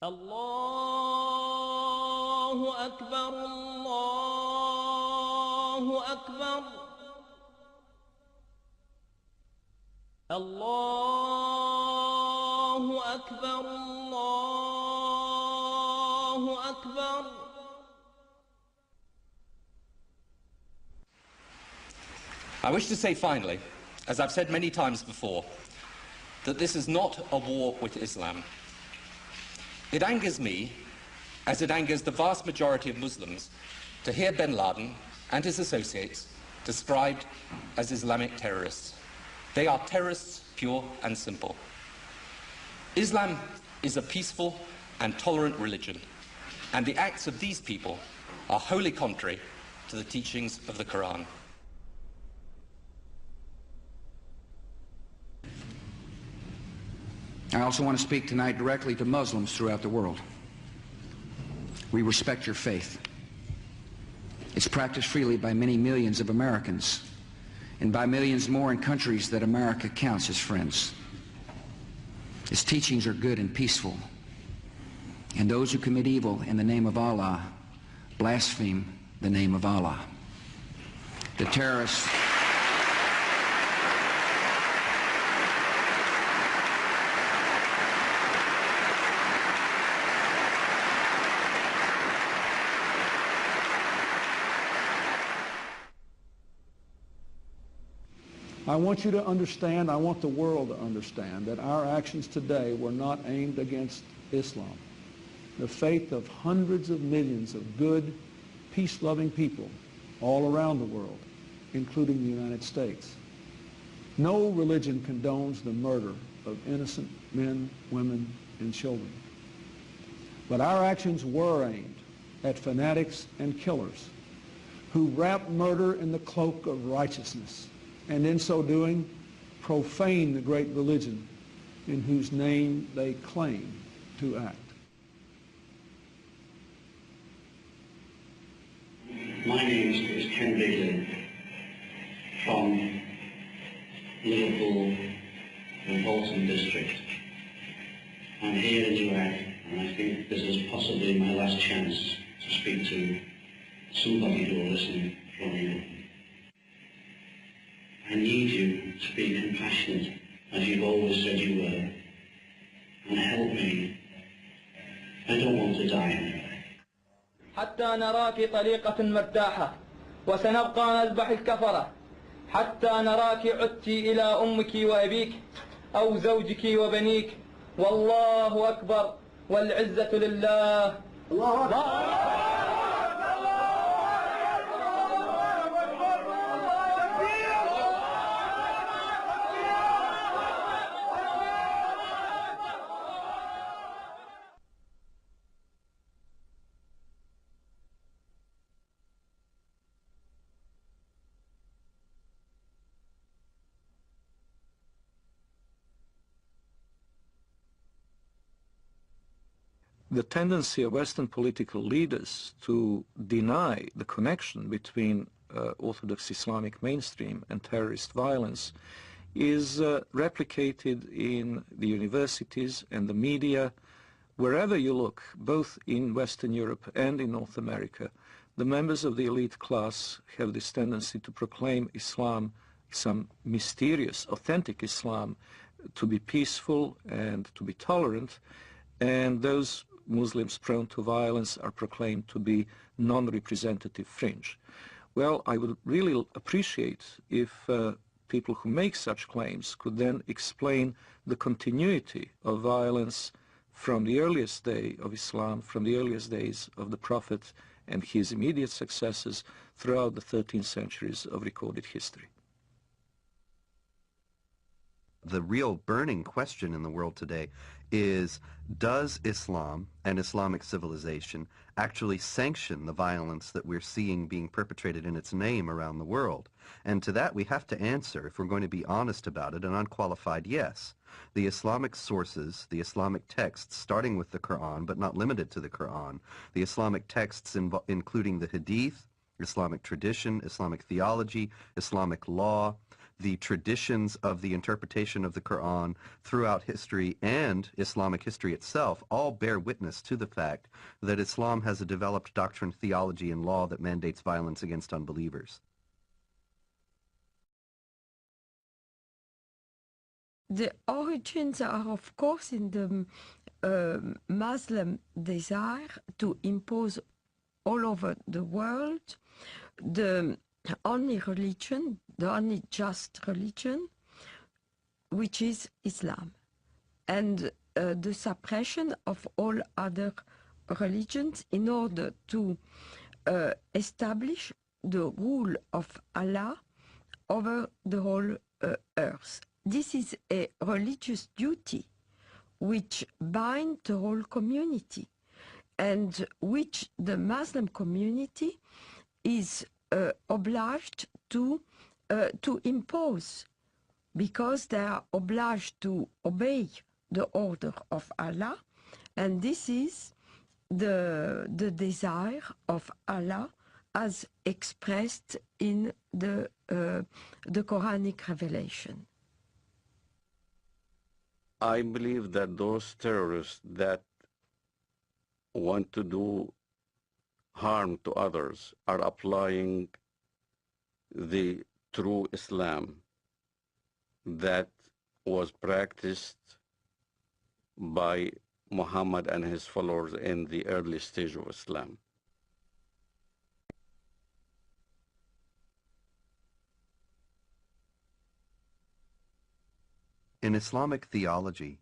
الله أكبر الله أكبر الله أكبر الله أكبر. I wish to say finally, as I've said many times before, that this is not a war with Islam. It angers me, as it angers the vast majority of Muslims, to hear bin Laden and his associates described as Islamic terrorists. They are terrorists, pure and simple. Islam is a peaceful and tolerant religion, and the acts of these people are wholly contrary to the teachings of the Quran. I also want to speak tonight directly to Muslims throughout the world. We respect your faith. It's practiced freely by many millions of Americans, and by millions more in countries that America counts as friends. Its teachings are good and peaceful, and those who commit evil in the name of Allah blaspheme the name of Allah. The terrorists... I want you to understand, I want the world to understand that our actions today were not aimed against Islam. The faith of hundreds of millions of good, peace-loving people all around the world, including the United States. No religion condones the murder of innocent men, women, and children. But our actions were aimed at fanatics and killers who wrap murder in the cloak of righteousness, and in so doing, profane the great religion in whose name they claim to act. My name is Ken Bigley from Liverpool and Bolton district. I'm here in Iraq, and I think this is possibly my last chance to speak to somebody who are listening from you. I need you to be compassionate, as you've always said you were, and help me. I don't want to die anyway. حتى نرى في طريقة مرتاحة وسنبقى نذبح الكفرة حتى نراك عدت إلى أمك وأبيك أو زوجك وبنيك والله أكبر والعزة لله. الله أكبر. The tendency of Western political leaders to deny the connection between Orthodox Islamic mainstream and terrorist violence is replicated in the universities and the media. Wherever you look, both in Western Europe and in North America, the members of the elite class have this tendency to proclaim Islam, some mysterious, authentic Islam, to be peaceful and to be tolerant, and those Muslims prone to violence are proclaimed to be non-representative fringe. Well, I would really appreciate if people who make such claims could then explain the continuity of violence from the earliest day of Islam, from the earliest days of the Prophet and his immediate successors throughout the 13 centuries of recorded history. The real burning question in the world today is, does Islam and Islamic civilization actually sanction the violence that we're seeing being perpetrated in its name around the world? And to that we have to answer, if we're going to be honest about it, an unqualified yes. The Islamic sources, the Islamic texts, starting with the Quran, but not limited to the Quran, the Islamic texts including the Hadith, Islamic tradition, Islamic theology, Islamic law, the traditions of the interpretation of the Quran throughout history and Islamic history itself all bear witness to the fact that Islam has a developed doctrine, theology, and law that mandates violence against unbelievers. The origins are, of course, in the Muslim desire to impose all over the world the only religion, the only just religion, which is Islam, and the suppression of all other religions in order to establish the rule of Allah over the whole earth. This is a religious duty which binds the whole community, and which the Muslim community is obliged to impose, because they are obliged to obey the order of Allah, and this is the desire of Allah as expressed in the Quranic revelation. I believe that those terrorists that want to do harm to others are applying the true Islam that was practiced by Muhammad and his followers in the early stage of Islam. In Islamic theology,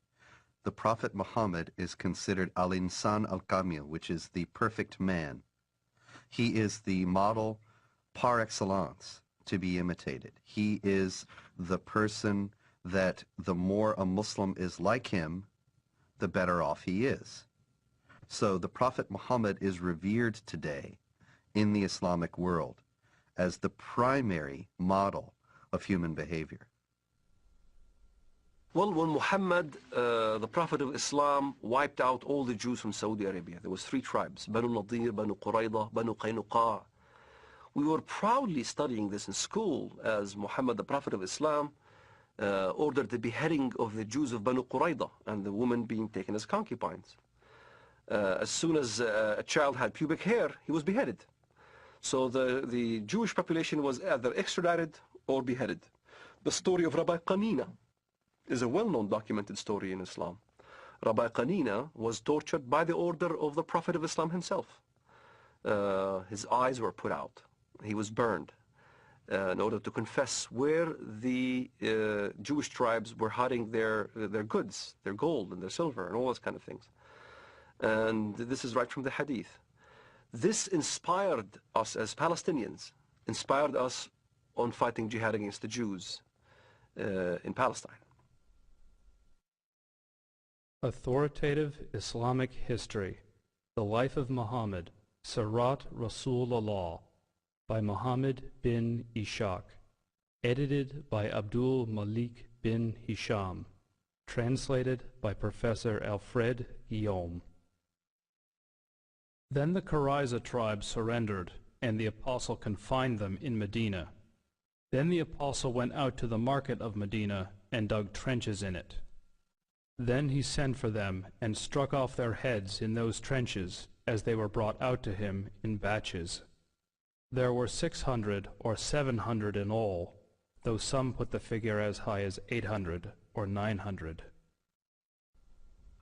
the Prophet Muhammad is considered al-insan al-kamil, which is the perfect man. He is the model par excellence to be imitated. He is the person that the more a Muslim is like him, the better off he is. So the Prophet Muhammad is revered today in the Islamic world as the primary model of human behavior. Well, when Muhammad, the Prophet of Islam, wiped out all the Jews from Saudi Arabia, there was 3 tribes, Banu Nadir, Banu Qurayza, Banu Qaynuqa. We were proudly studying this in school as Muhammad, the Prophet of Islam, ordered the beheading of the Jews of Banu Qurayza and the women being taken as concubines. As soon as a child had pubic hair, he was beheaded. So the Jewish population was either extradited or beheaded. The story of Rabbi Qanina is a well-known documented story in Islam. Rabbi Qanina was tortured by the order of the Prophet of Islam himself. His eyes were put out. He was burned in order to confess where the Jewish tribes were hiding their goods, their gold and their silver and all those kind of things. And this is right from the Hadith. This inspired us as Palestinians, inspired us on fighting jihad against the Jews in Palestine. Authoritative Islamic History, The Life of Muhammad, Sirat Rasulullah, by Muhammad bin Ishaq, edited by Abdul Malik bin Hisham, translated by Professor Alfred Guillaume. Then the Qurayza tribe surrendered, and the apostle confined them in Medina. Then the apostle went out to the market of Medina and dug trenches in it. Then he sent for them and struck off their heads in those trenches as they were brought out to him in batches. There were 600 or 700 in all, though some put the figure as high as 800 or 900.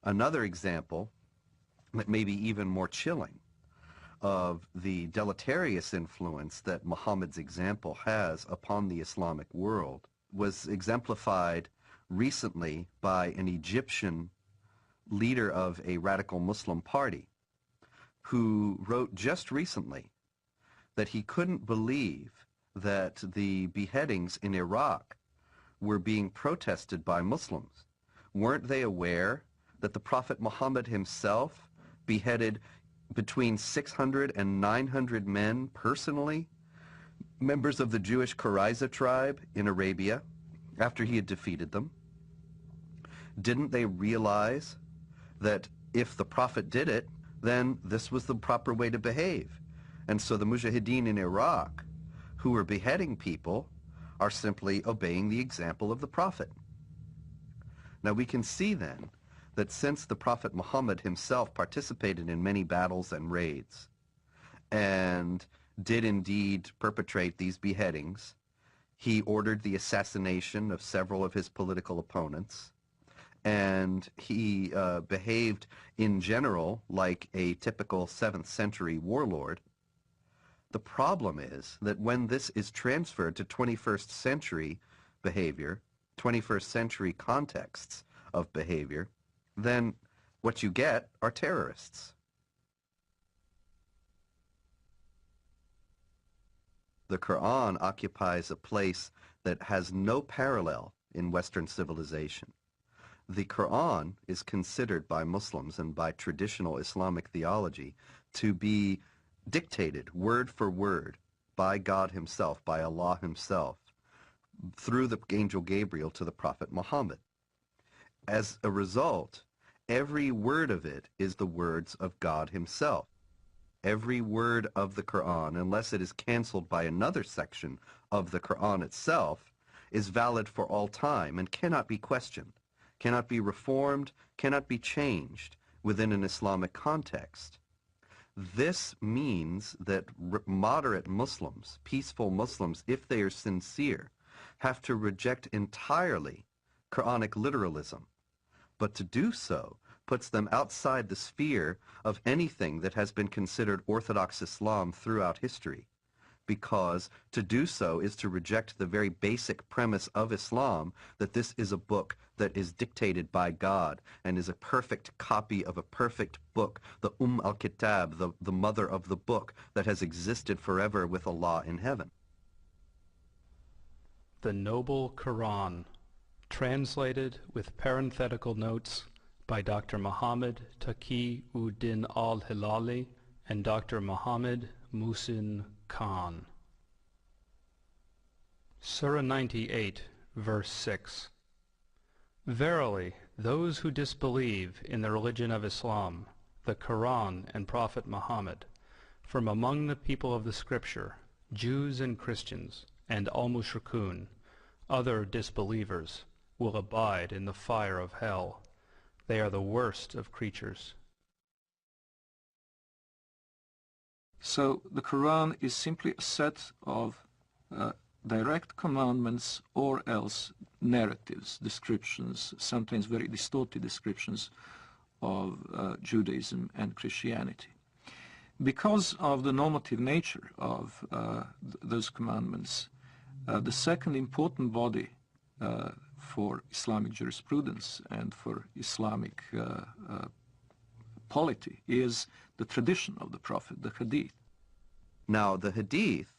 Another example, that may be even more chilling, of the deleterious influence that Muhammad's example has upon the Islamic world was exemplified recently by an Egyptian leader of a radical Muslim party who wrote just recently that he couldn't believe that the beheadings in Iraq were being protested by Muslims. Weren't they aware that the Prophet Muhammad himself beheaded between 600 and 900 men personally, members of the Jewish Qurayza tribe in Arabia, after he had defeated them? Didn't they realize that if the Prophet did it, then this was the proper way to behave? And so the Mujahideen in Iraq, who were beheading people, are simply obeying the example of the Prophet. Now we can see then that since the Prophet Muhammad himself participated in many battles and raids, and did indeed perpetrate these beheadings, he ordered the assassination of several of his political opponents, and he behaved in general like a typical 7th century warlord. The problem is that when this is transferred to 21st century behavior, 21st century contexts of behavior, then what you get are terrorists. The Quran occupies a place that has no parallel in Western civilization. The Quran is considered by Muslims and by traditional Islamic theology to be dictated word for word by God himself, by Allah himself, through the angel Gabriel to the Prophet Muhammad. As a result, every word of it is the words of God himself. Every word of the Quran, unless it is canceled by another section of the Quran itself, is valid for all time and cannot be questioned, cannot be reformed, cannot be changed within an Islamic context. This means that moderate Muslims, peaceful Muslims, if they are sincere, have to reject entirely Quranic literalism. But to do so puts them outside the sphere of anything that has been considered Orthodox Islam throughout history, because to do so is to reject the very basic premise of Islam, that this is a book that is dictated by God and is a perfect copy of a perfect book, the al-Kitab, the mother of the book that has existed forever with Allah in heaven. The Noble Quran, translated with parenthetical notes by Dr. Muhammad Taqi-ud-Din al-Hilali and Dr. Muhammad Muhsin Khan. Surah 98, verse 6. Verily, those who disbelieve in the religion of Islam, the Quran and Prophet Muhammad, from among the people of the Scripture, Jews and Christians, and al-Mushrikun, other disbelievers, will abide in the fire of hell. They are the worst of creatures. So the Quran is simply a set of direct commandments or else narratives, descriptions, sometimes very distorted descriptions of Judaism and Christianity. Because of the normative nature of those commandments, the second important body for Islamic jurisprudence and for Islamic polity is the tradition of the Prophet, the Hadith. Now, the Hadith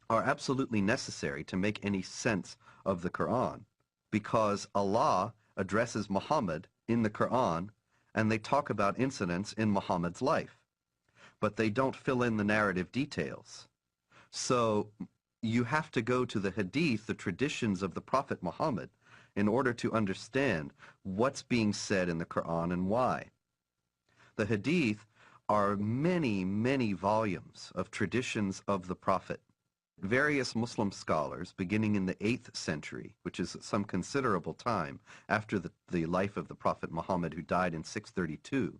are absolutely necessary to make any sense of the Quran, because Allah addresses Muhammad in the Quran and they talk about incidents in Muhammad's life, but they don't fill in the narrative details. So you have to go to the Hadith, the traditions of the Prophet Muhammad, in order to understand what's being said in the Quran and why. The Hadith are many, many volumes of traditions of the Prophet. Various Muslim scholars, beginning in the 8th century, which is some considerable time after the life of the Prophet Muhammad, who died in 632,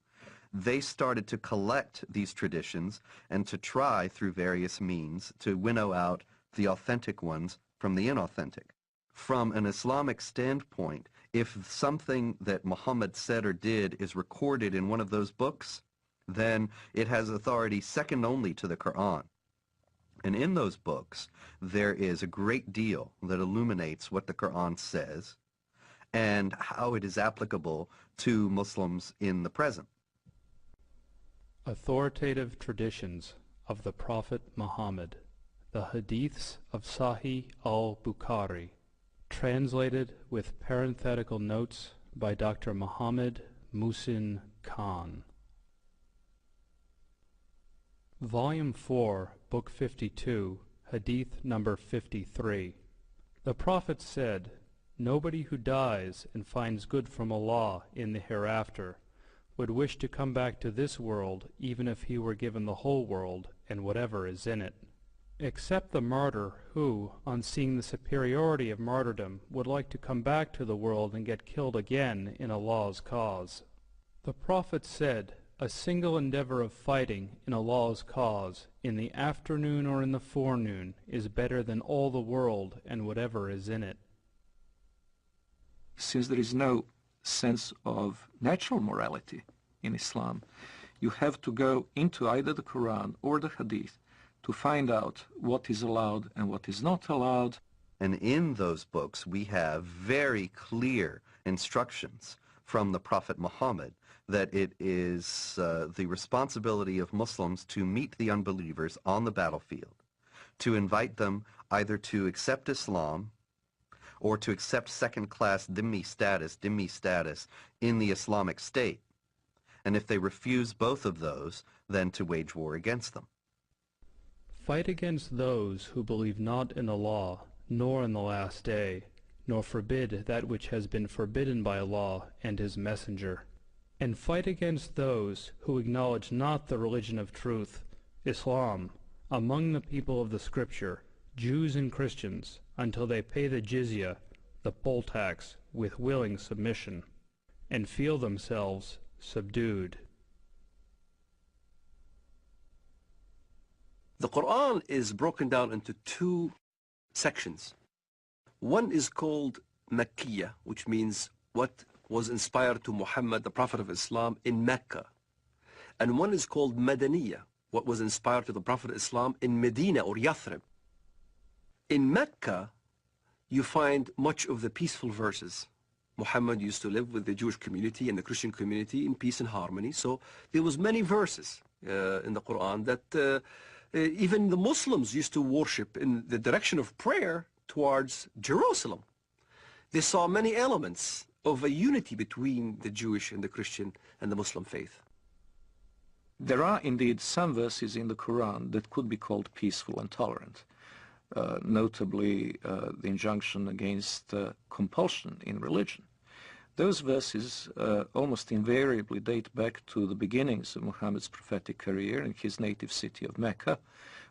they started to collect these traditions and to try, through various means, to winnow out the authentic ones from the inauthentic. From an Islamic standpoint, if something that Muhammad said or did is recorded in one of those books, then it has authority second only to the Quran. And in those books, there is a great deal that illuminates what the Quran says and how it is applicable to Muslims in the present. Authoritative traditions of the Prophet Muhammad, the Hadiths of Sahih al-Bukhari, translated with parenthetical notes by Dr. Muhammad Muhsin Khan. Volume 4, Book 52, Hadith number 53. The Prophet said, "Nobody who dies and finds good from Allah in the hereafter would wish to come back to this world even if he were given the whole world and whatever is in it." except the martyr who, on seeing the superiority of martyrdom, would like to come back to the world and get killed again in Allah's cause. The Prophet said, "A single endeavor of fighting in Allah's cause, in the afternoon or in the forenoon, is better than all the world and whatever is in it." Since there is no sense of natural morality in Islam, you have to go into either the Quran or the Hadith to find out what is allowed and what is not allowed. And in those books we have very clear instructions from the Prophet Muhammad that it is the responsibility of Muslims to meet the unbelievers on the battlefield, to invite them either to accept Islam or to accept second-class dhimmi status in the Islamic State. And if they refuse both of those, then to wage war against them. Fight against those who believe not in the law, nor in the last day, nor forbid that which has been forbidden by Allah and His Messenger. And fight against those who acknowledge not the religion of truth, Islam, among the people of the Scripture, Jews and Christians, until they pay the jizya, the poll tax, with willing submission, and feel themselves subdued. The Quran is broken down into two sections. One is called Makkiyah, which means what was inspired to Muhammad, the Prophet of Islam, in Mecca. And one is called Madaniyah, what was inspired to the Prophet of Islam in Medina or Yathrib. In Mecca, you find much of the peaceful verses. Muhammad used to live with the Jewish community and the Christian community in peace and harmony. So there was many verses in the Quran that even the Muslims used to worship in the direction of prayer towards Jerusalem. They saw many elements of a unity between the Jewish and the Christian and the Muslim faith. There are indeed some verses in the Quran that could be called peaceful and tolerant, notably the injunction against compulsion in religion. Those verses almost invariably date back to the beginnings of Muhammad's prophetic career in his native city of Mecca,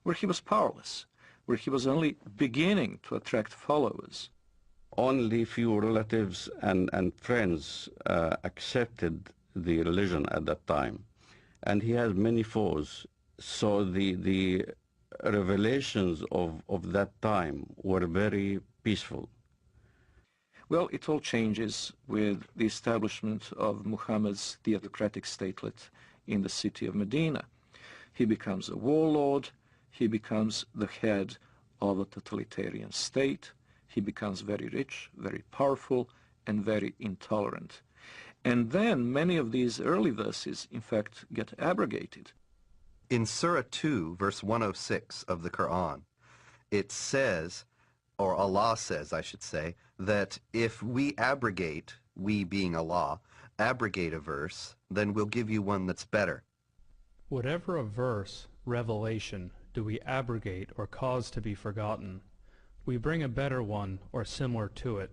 where he was powerless, where he was only beginning to attract followers. Only few relatives and friends accepted the religion at that time, and he has many foes. So the revelations of that time were very peaceful. Well, it all changes with the establishment of Muhammad's theocratic statelet in the city of Medina. He becomes a warlord, he becomes the head of a totalitarian state, he becomes very rich, very powerful, and very intolerant. And then many of these early verses, in fact, get abrogated. In Surah 2, verse 106 of the Quran, it says, or Allah says, I should say, that if we abrogate, we being Allah, abrogate a verse, then we'll give you one that's better. Whatever a verse, revelation, do we abrogate or cause to be forgotten, we bring a better one or similar to it.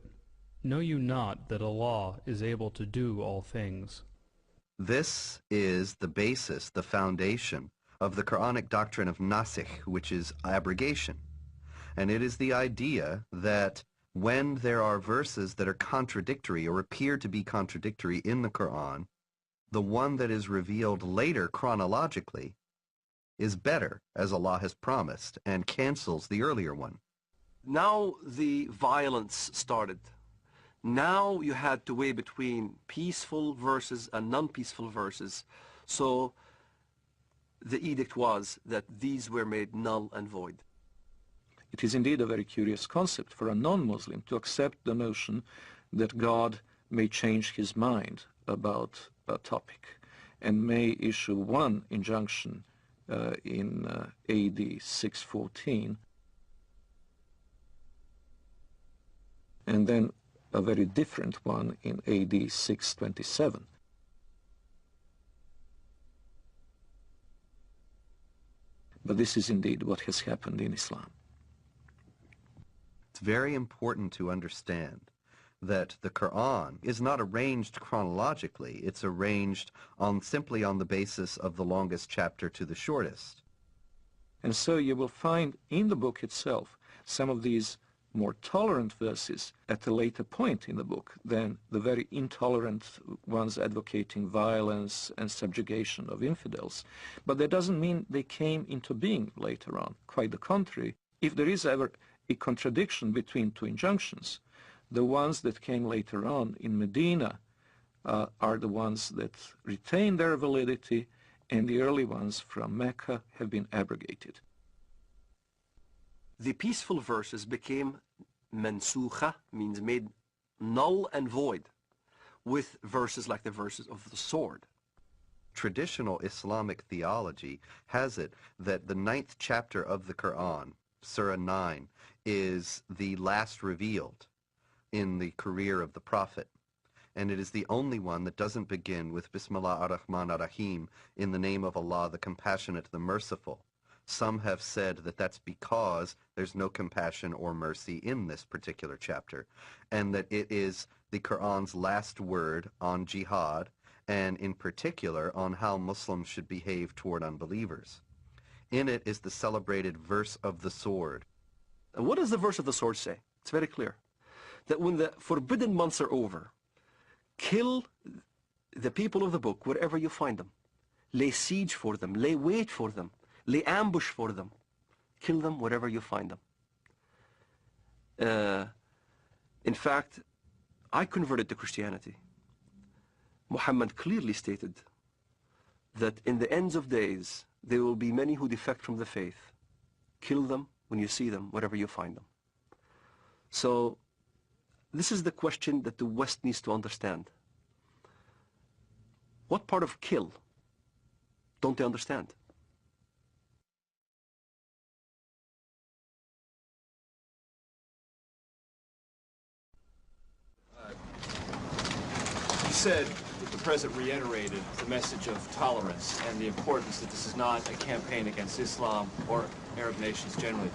Know you not that Allah is able to do all things? This is the basis, the foundation of the Quranic doctrine of nasikh, which is abrogation. And it is the idea that when there are verses that are contradictory or appear to be contradictory in the Quran, the one that is revealed later chronologically is better, as Allah has promised, and cancels the earlier one. Now the violence started. Now you had to weigh between peaceful verses and non-peaceful verses. So the edict was that these were made null and void. It is indeed a very curious concept for a non-Muslim to accept the notion that God may change his mind about a topic and may issue one injunction in AD 614 and then a very different one in AD 627. But this is indeed what has happened in Islam. It's very important to understand that the Quran is not arranged chronologically. It's arranged simply on the basis of the longest chapter to the shortest. And so you will find in the book itself some of these more tolerant verses at a later point in the book than the very intolerant ones advocating violence and subjugation of infidels. But that doesn't mean they came into being later on. Quite the contrary. If there is ever a contradiction between two injunctions, the ones that came later on in Medina are the ones that retain their validity, and the early ones from Mecca have been abrogated. The peaceful verses became mansukha, means made null and void, with verses like the verses of the sword. Traditional Islamic theology has it that the 9th chapter of the Quran, Surah 9, is the last revealed in the career of the Prophet. And it is the only one that doesn't begin with Bismillah ar-Rahman ar-Rahim, in the name of Allah, the Compassionate, the Merciful. Some have said that that's because there's no compassion or mercy in this particular chapter, and that it is the Quran's last word on jihad, and in particular on how Muslims should behave toward unbelievers. In it is the celebrated verse of the sword. And what does the verse of the sword say? It's very clear. That when the forbidden months are over, kill the people of the book wherever you find them. Lay siege for them. Lay wait for them. Lay ambush for them. Kill them wherever you find them. In fact, I converted to Christianity. Muhammad clearly stated that in the ends of days, there will be many who defect from the faith. Kill them when you see them, wherever you find them. So, this is the question that the West needs to understand. What part of kill don't they understand? You said that the President reiterated the message of tolerance and the importance that this is not a campaign against Islam or Arab nations generally.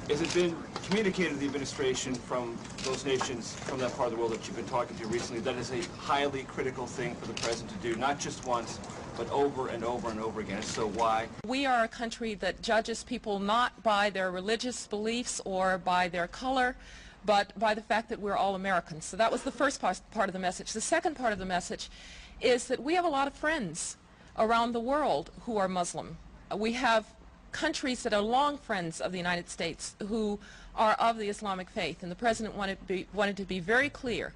Has it been communicated to the administration from those nations, from that part of the world that you've been talking to recently, that is a highly critical thing for the President to do, not just once, but over and over and over again? So why? We are a country that judges people not by their religious beliefs or by their color, but by the fact that we're all Americans. So that was the first part of the message. The second part of the message is that we have a lot of friends around the world who are Muslim. We have countries that are long friends of the United States who are of the Islamic faith, and the President wanted to be very clear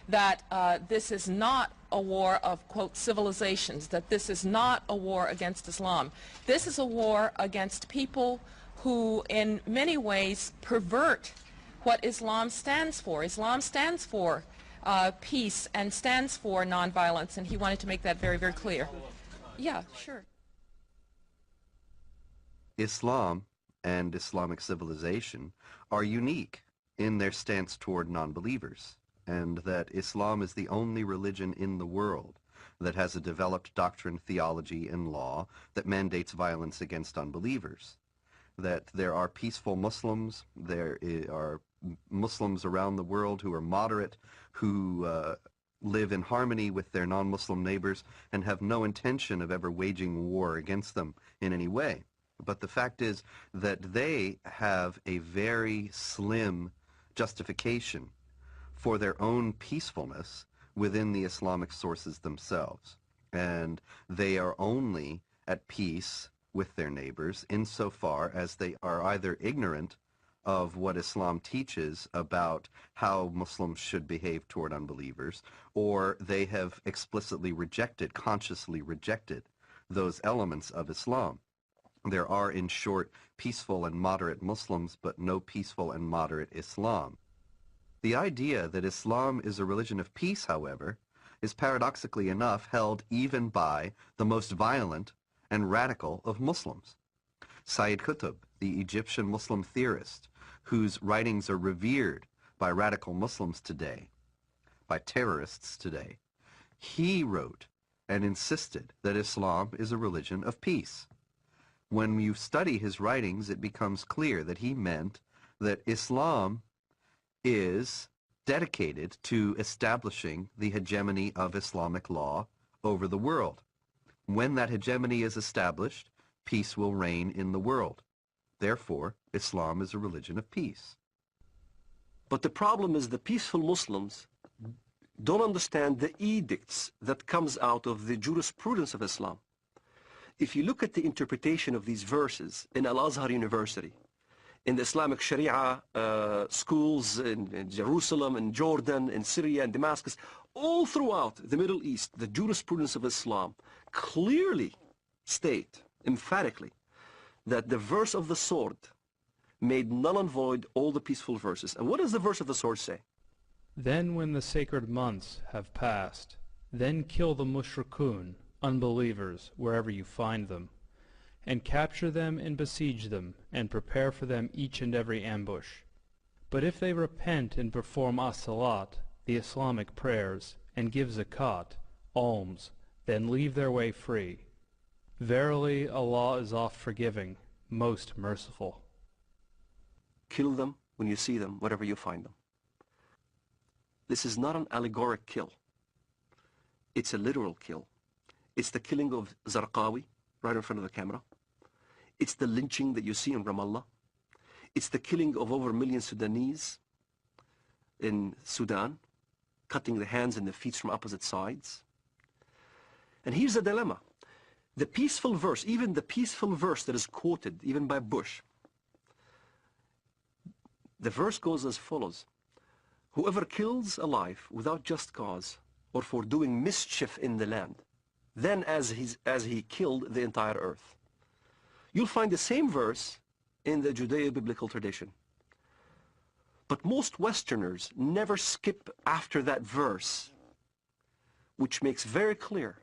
that this is not a war of, quote, civilizations, that this is not a war against Islam. This is a war against people who in many ways pervert what Islam stands for. Islam stands for peace and stands for nonviolence, and he wanted to make that very, very clear. Yeah, sure. Islam and Islamic civilization are unique in their stance toward non-believers, and that Islam is the only religion in the world that has a developed doctrine, theology, and law that mandates violence against unbelievers. That there are peaceful Muslims, there are Muslims around the world who are moderate, who live in harmony with their non-Muslim neighbors and have no intention of ever waging war against them in any way. But the fact is that they have a very slim justification for their own peacefulness within the Islamic sources themselves. And they are only at peace with their neighbors insofar as they are either ignorant of what Islam teaches about how Muslims should behave toward unbelievers, or they have explicitly rejected, consciously rejected, those elements of Islam. There are, in short, peaceful and moderate Muslims, but no peaceful and moderate Islam. The idea that Islam is a religion of peace, however, is paradoxically enough held even by the most violent and radical of Muslims. Sayyid Qutb, the Egyptian Muslim theorist, whose writings are revered by radical Muslims today, by terrorists today, he wrote and insisted that Islam is a religion of peace. When you study his writings, it becomes clear that he meant that Islam is dedicated to establishing the hegemony of Islamic law over the world. When that hegemony is established, peace will reign in the world. Therefore, Islam is a religion of peace. But the problem is the peaceful Muslims don't understand the edicts that comes out of the jurisprudence of Islam. If you look at the interpretation of these verses in Al-Azhar University, in the Islamic Sharia schools in Jerusalem, in Jordan, in Syria, and Damascus, all throughout the Middle East, the jurisprudence of Islam clearly state, emphatically, that the verse of the sword made null and void all the peaceful verses. And what does the verse of the sword say? Then when the sacred months have passed, then kill the mushrikun, unbelievers, wherever you find them, and capture them and besiege them, and prepare for them each and every ambush. But if they repent and perform as-salat, the Islamic prayers, and give zakat, alms, then leave their way free. Verily, Allah is oft-forgiving, most merciful. Kill them when you see them, wherever you find them. This is not an allegoric kill. It's a literal kill. It's the killing of Zarqawi right in front of the camera. It's the lynching that you see in Ramallah. It's the killing of over 1 million Sudanese in Sudan, cutting the hands and the feet from opposite sides. And here's the dilemma. The peaceful verse, even the peaceful verse that is quoted, even by Bush, the verse goes as follows: whoever kills a life without just cause or for doing mischief in the land, then as he killed the entire earth. You'll find the same verse in the Judeo-biblical tradition. But most Westerners never skip after that verse, which makes very clear,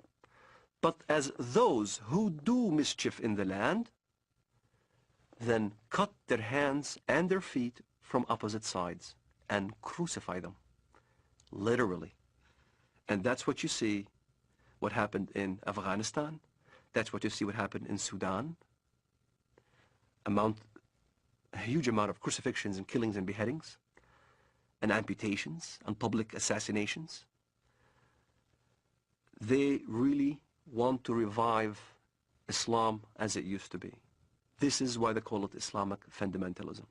but as those who do mischief in the land, then cut their hands and their feet from opposite sides and crucify them, literally. And that's what you see what happened in Afghanistan. That's what you see what happened in Sudan. A huge amount of crucifixions and killings and beheadings and amputations and public assassinations. They really want to revive Islam as it used to be. This is why they call it Islamic fundamentalism.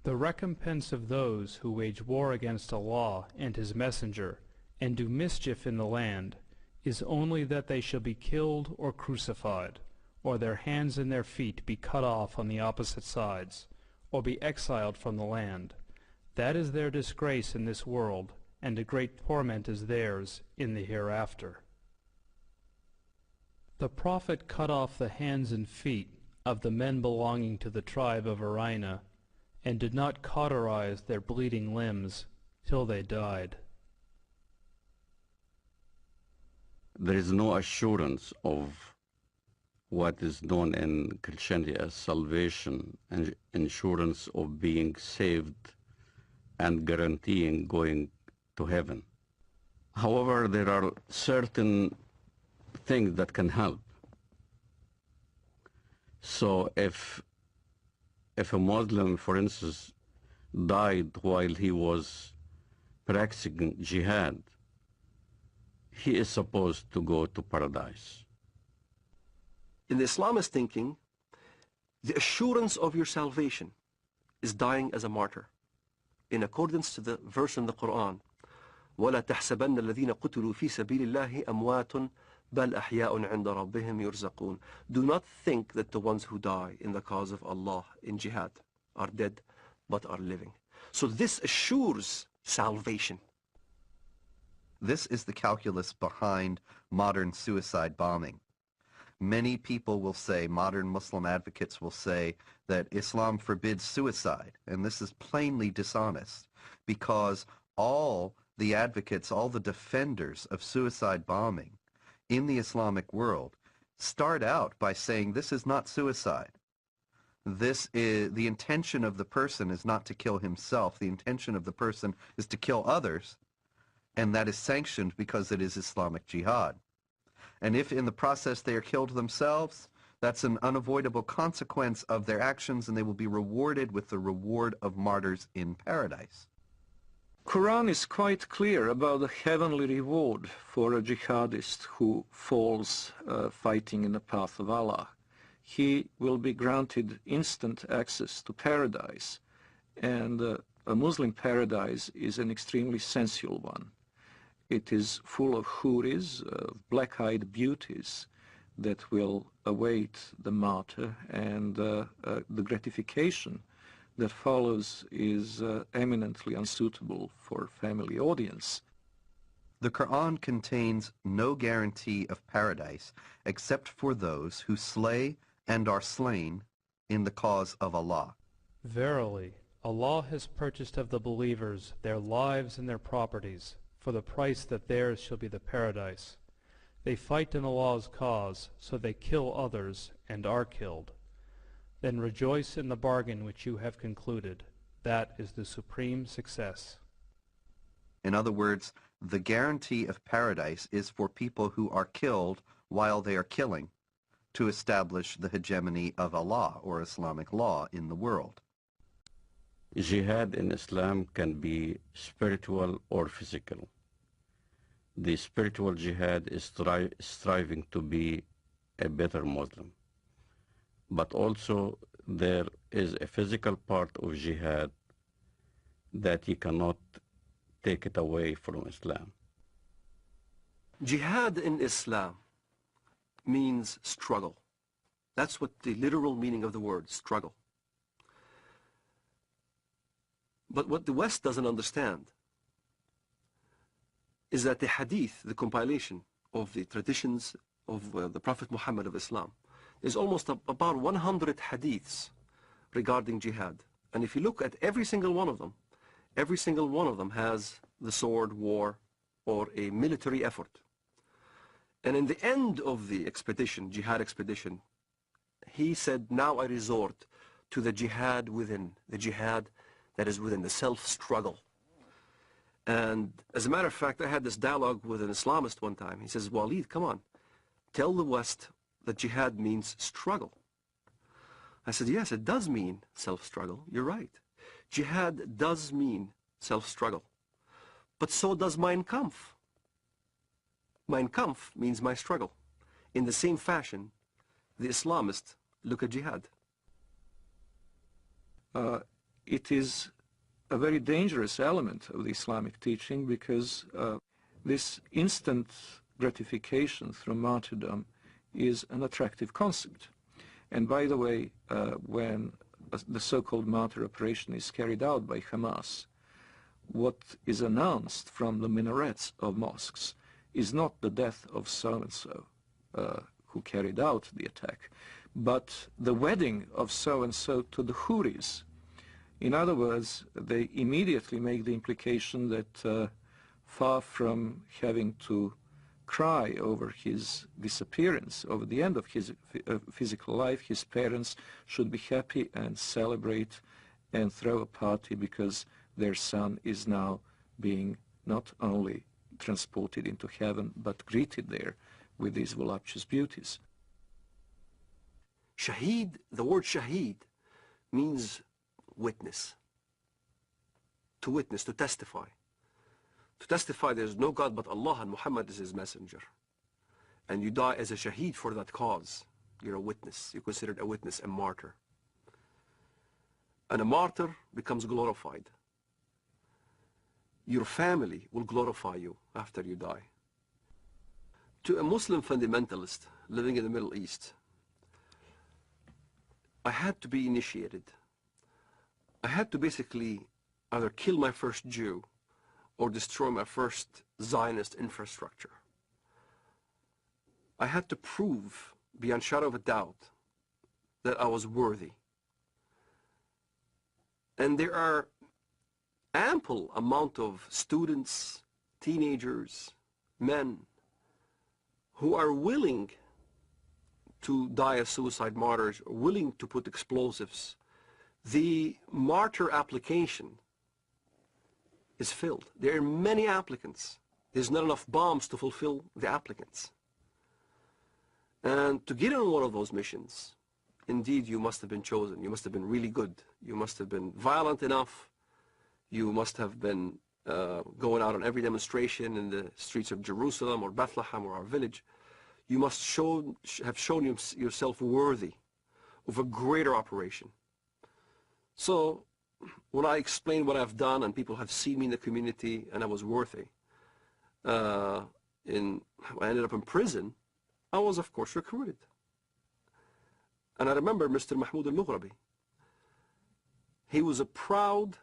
The recompense of those who wage war against Allah and His Messenger and do mischief in the land is only that they shall be killed or crucified, or their hands and their feet be cut off on the opposite sides, or be exiled from the land. That is their disgrace in this world, and a great torment is theirs in the hereafter. The Prophet cut off the hands and feet of the men belonging to the tribe of Arina, and did not cauterize their bleeding limbs till they died. There is no assurance of what is known in Christianity as salvation and insurance of being saved and guaranteeing going to heaven. However, there are certain things that can help. So if a Muslim, for instance, died while he was practicing jihad, he is supposed to go to paradise. In the Islamist thinking, the assurance of your salvation is dying as a martyr, in accordance to the verse in the Quran, وَلَا تَحْسَبَنَّ الَّذِينَ قُتِلُوا فِي سَبِيلِ اللَّهِ أَمْوَاتٌ بَلْ أَحْيَاءٌ عِنْدَ رَبِّهِمْ يُرْزَقُونَ. Do not think that the ones who die in the cause of Allah in jihad are dead, but are living. So this assures salvation. This is the calculus behind modern suicide bombing. Many people will say, modern Muslim advocates will say, that Islam forbids suicide, and this is plainly dishonest, because all the advocates, all the defenders of suicide bombing in the Islamic world start out by saying this is not suicide. This is, the intention of the person is not to kill himself. The intention of the person is to kill others, and that is sanctioned because it is Islamic jihad. And if in the process they are killed themselves, that's an unavoidable consequence of their actions, and they will be rewarded with the reward of martyrs in paradise. Quran is quite clear about the heavenly reward for a jihadist who falls fighting in the path of Allah. he will be granted instant access to paradise. And a Muslim paradise is an extremely sensual one. It is full of houris, black-eyed beauties that will await the martyr, and the gratification that follows is eminently unsuitable for family audience. The Quran contains no guarantee of paradise except for those who slay and are slain in the cause of Allah. Verily, Allah has purchased of the believers their lives and their properties, for the price that theirs shall be the paradise. They fight in Allah's cause, so they kill others and are killed. Then rejoice in the bargain which you have concluded. That is the supreme success. In other words, the guarantee of paradise is for people who are killed while they are killing, to establish the hegemony of Allah or Islamic law in the world. Jihad in Islam can be spiritual or physical. The spiritual jihad is striving to be a better Muslim. But also there is a physical part of jihad that you cannot take it away from Islam. Jihad in Islam means struggle. That's what the literal meaning of the word, struggle. But what the West doesn't understand is that the hadith, the compilation of the traditions of the Prophet Muhammad of Islam, is almost about 100 hadiths regarding jihad. And if you look at every single one of them has the sword, war, or a military effort. And in the end of the expedition, jihad expedition, he said, now I resort to the jihad within, the jihad that is within, the self-struggle. And as a matter of fact, I had this dialogue with an Islamist one time. He says, Walid, come on, tell the West that jihad means struggle. I said, yes, it does mean self-struggle. You're right. Jihad does mean self-struggle. But so does Mein Kampf. Mein Kampf means my struggle. In the same fashion, the Islamists look at jihad. It is a very dangerous element of the Islamic teaching because this instant gratification through martyrdom is an attractive concept. And by the way, when the so-called martyr operation is carried out by Hamas, what is announced from the minarets of mosques is not the death of so-and-so who carried out the attack, but the wedding of so-and-so to the houris. In other words, they immediately make the implication that far from having to cry over his disappearance, over the end of his physical life, his parents should be happy and celebrate and throw a party because their son is now being not only transported into heaven, but greeted there with these voluptuous beauties. Shaheed, the word shaheed, means witness. To witness, to testify. To testify there is no God but Allah and Muhammad is his messenger. And you die as a shaheed for that cause. You're a witness. You're considered a witness, a martyr. And a martyr becomes glorified. Your family will glorify you after you die. To a Muslim fundamentalist living in the Middle East, I had to be initiated. I had to basically either kill my first Jew or destroy my first Zionist infrastructure. I had to prove, beyond shadow of a doubt, that I was worthy. And there are ample amount of students, teenagers, men, who are willing to die as suicide martyrs, willing to put explosives. The martyr application is filled. There are many applicants. There's not enough bombs to fulfill the applicants. And to get on one of those missions, indeed you must have been chosen. You must have been really good. You must have been violent enough. You must have been going out on every demonstration in the streets of Jerusalem or Bethlehem or our village. You must have shown yourself worthy of a greater operation. So when I explain what I've done and people have seen me in the community and I was worthy, I ended up in prison, I was of course recruited. And I remember Mr. Mahmoud al-Mughrabi. He was proud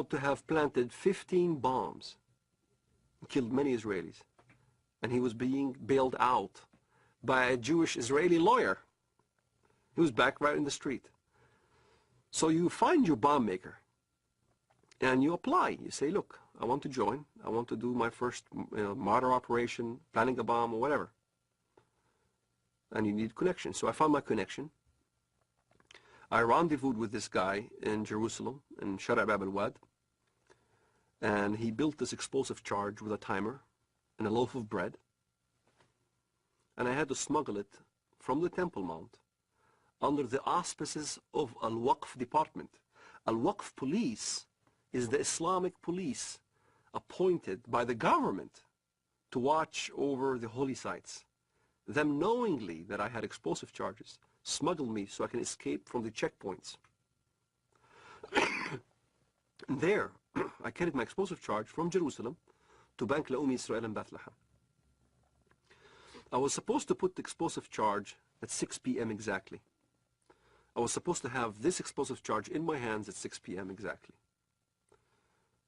to have planted 15 bombs and killed many Israelis. And he was being bailed out by a Jewish Israeli lawyer. He was back right in the street. So you find your bomb maker and you apply. You say, look, I want to join. I want to do my first martyr operation, planning a bomb or whatever. And you need connection. So I found my connection. I rendezvoused with this guy in Jerusalem, in Shara' Bab al-Wad. And he built this explosive charge with a timer and a loaf of bread. And I had to smuggle it from the Temple Mount under the auspices of Al-Waqf department. Al-Waqf police is the Islamic police appointed by the government to watch over the holy sites. Them knowingly that I had explosive charges smuggled me so I can escape from the checkpoints. And there, I carried my explosive charge from Jerusalem to Bank Leumi Israel in Bethlehem. I was supposed to put the explosive charge at 6 p.m. exactly. I was supposed to have this explosive charge in my hands at 6 p.m. exactly.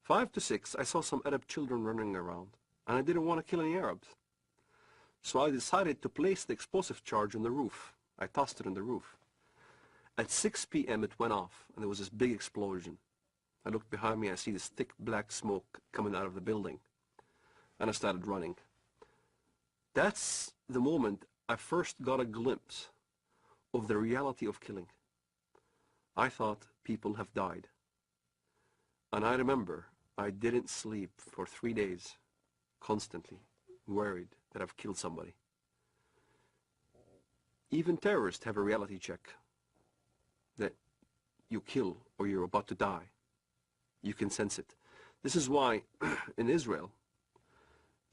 5 to 6, I saw some Arab children running around, and I didn't want to kill any Arabs. So I decided to place the explosive charge on the roof. I tossed it on the roof. At 6 p.m. it went off, and there was this big explosion. I looked behind me, I see this thick black smoke coming out of the building, and I started running. That's the moment I first got a glimpse of the reality of killing. I thought people have died. And I remember I didn't sleep for 3 days, constantly worried that I've killed somebody. Even terrorists have a reality check that you kill or you're about to die. You can sense it. This is why in Israel,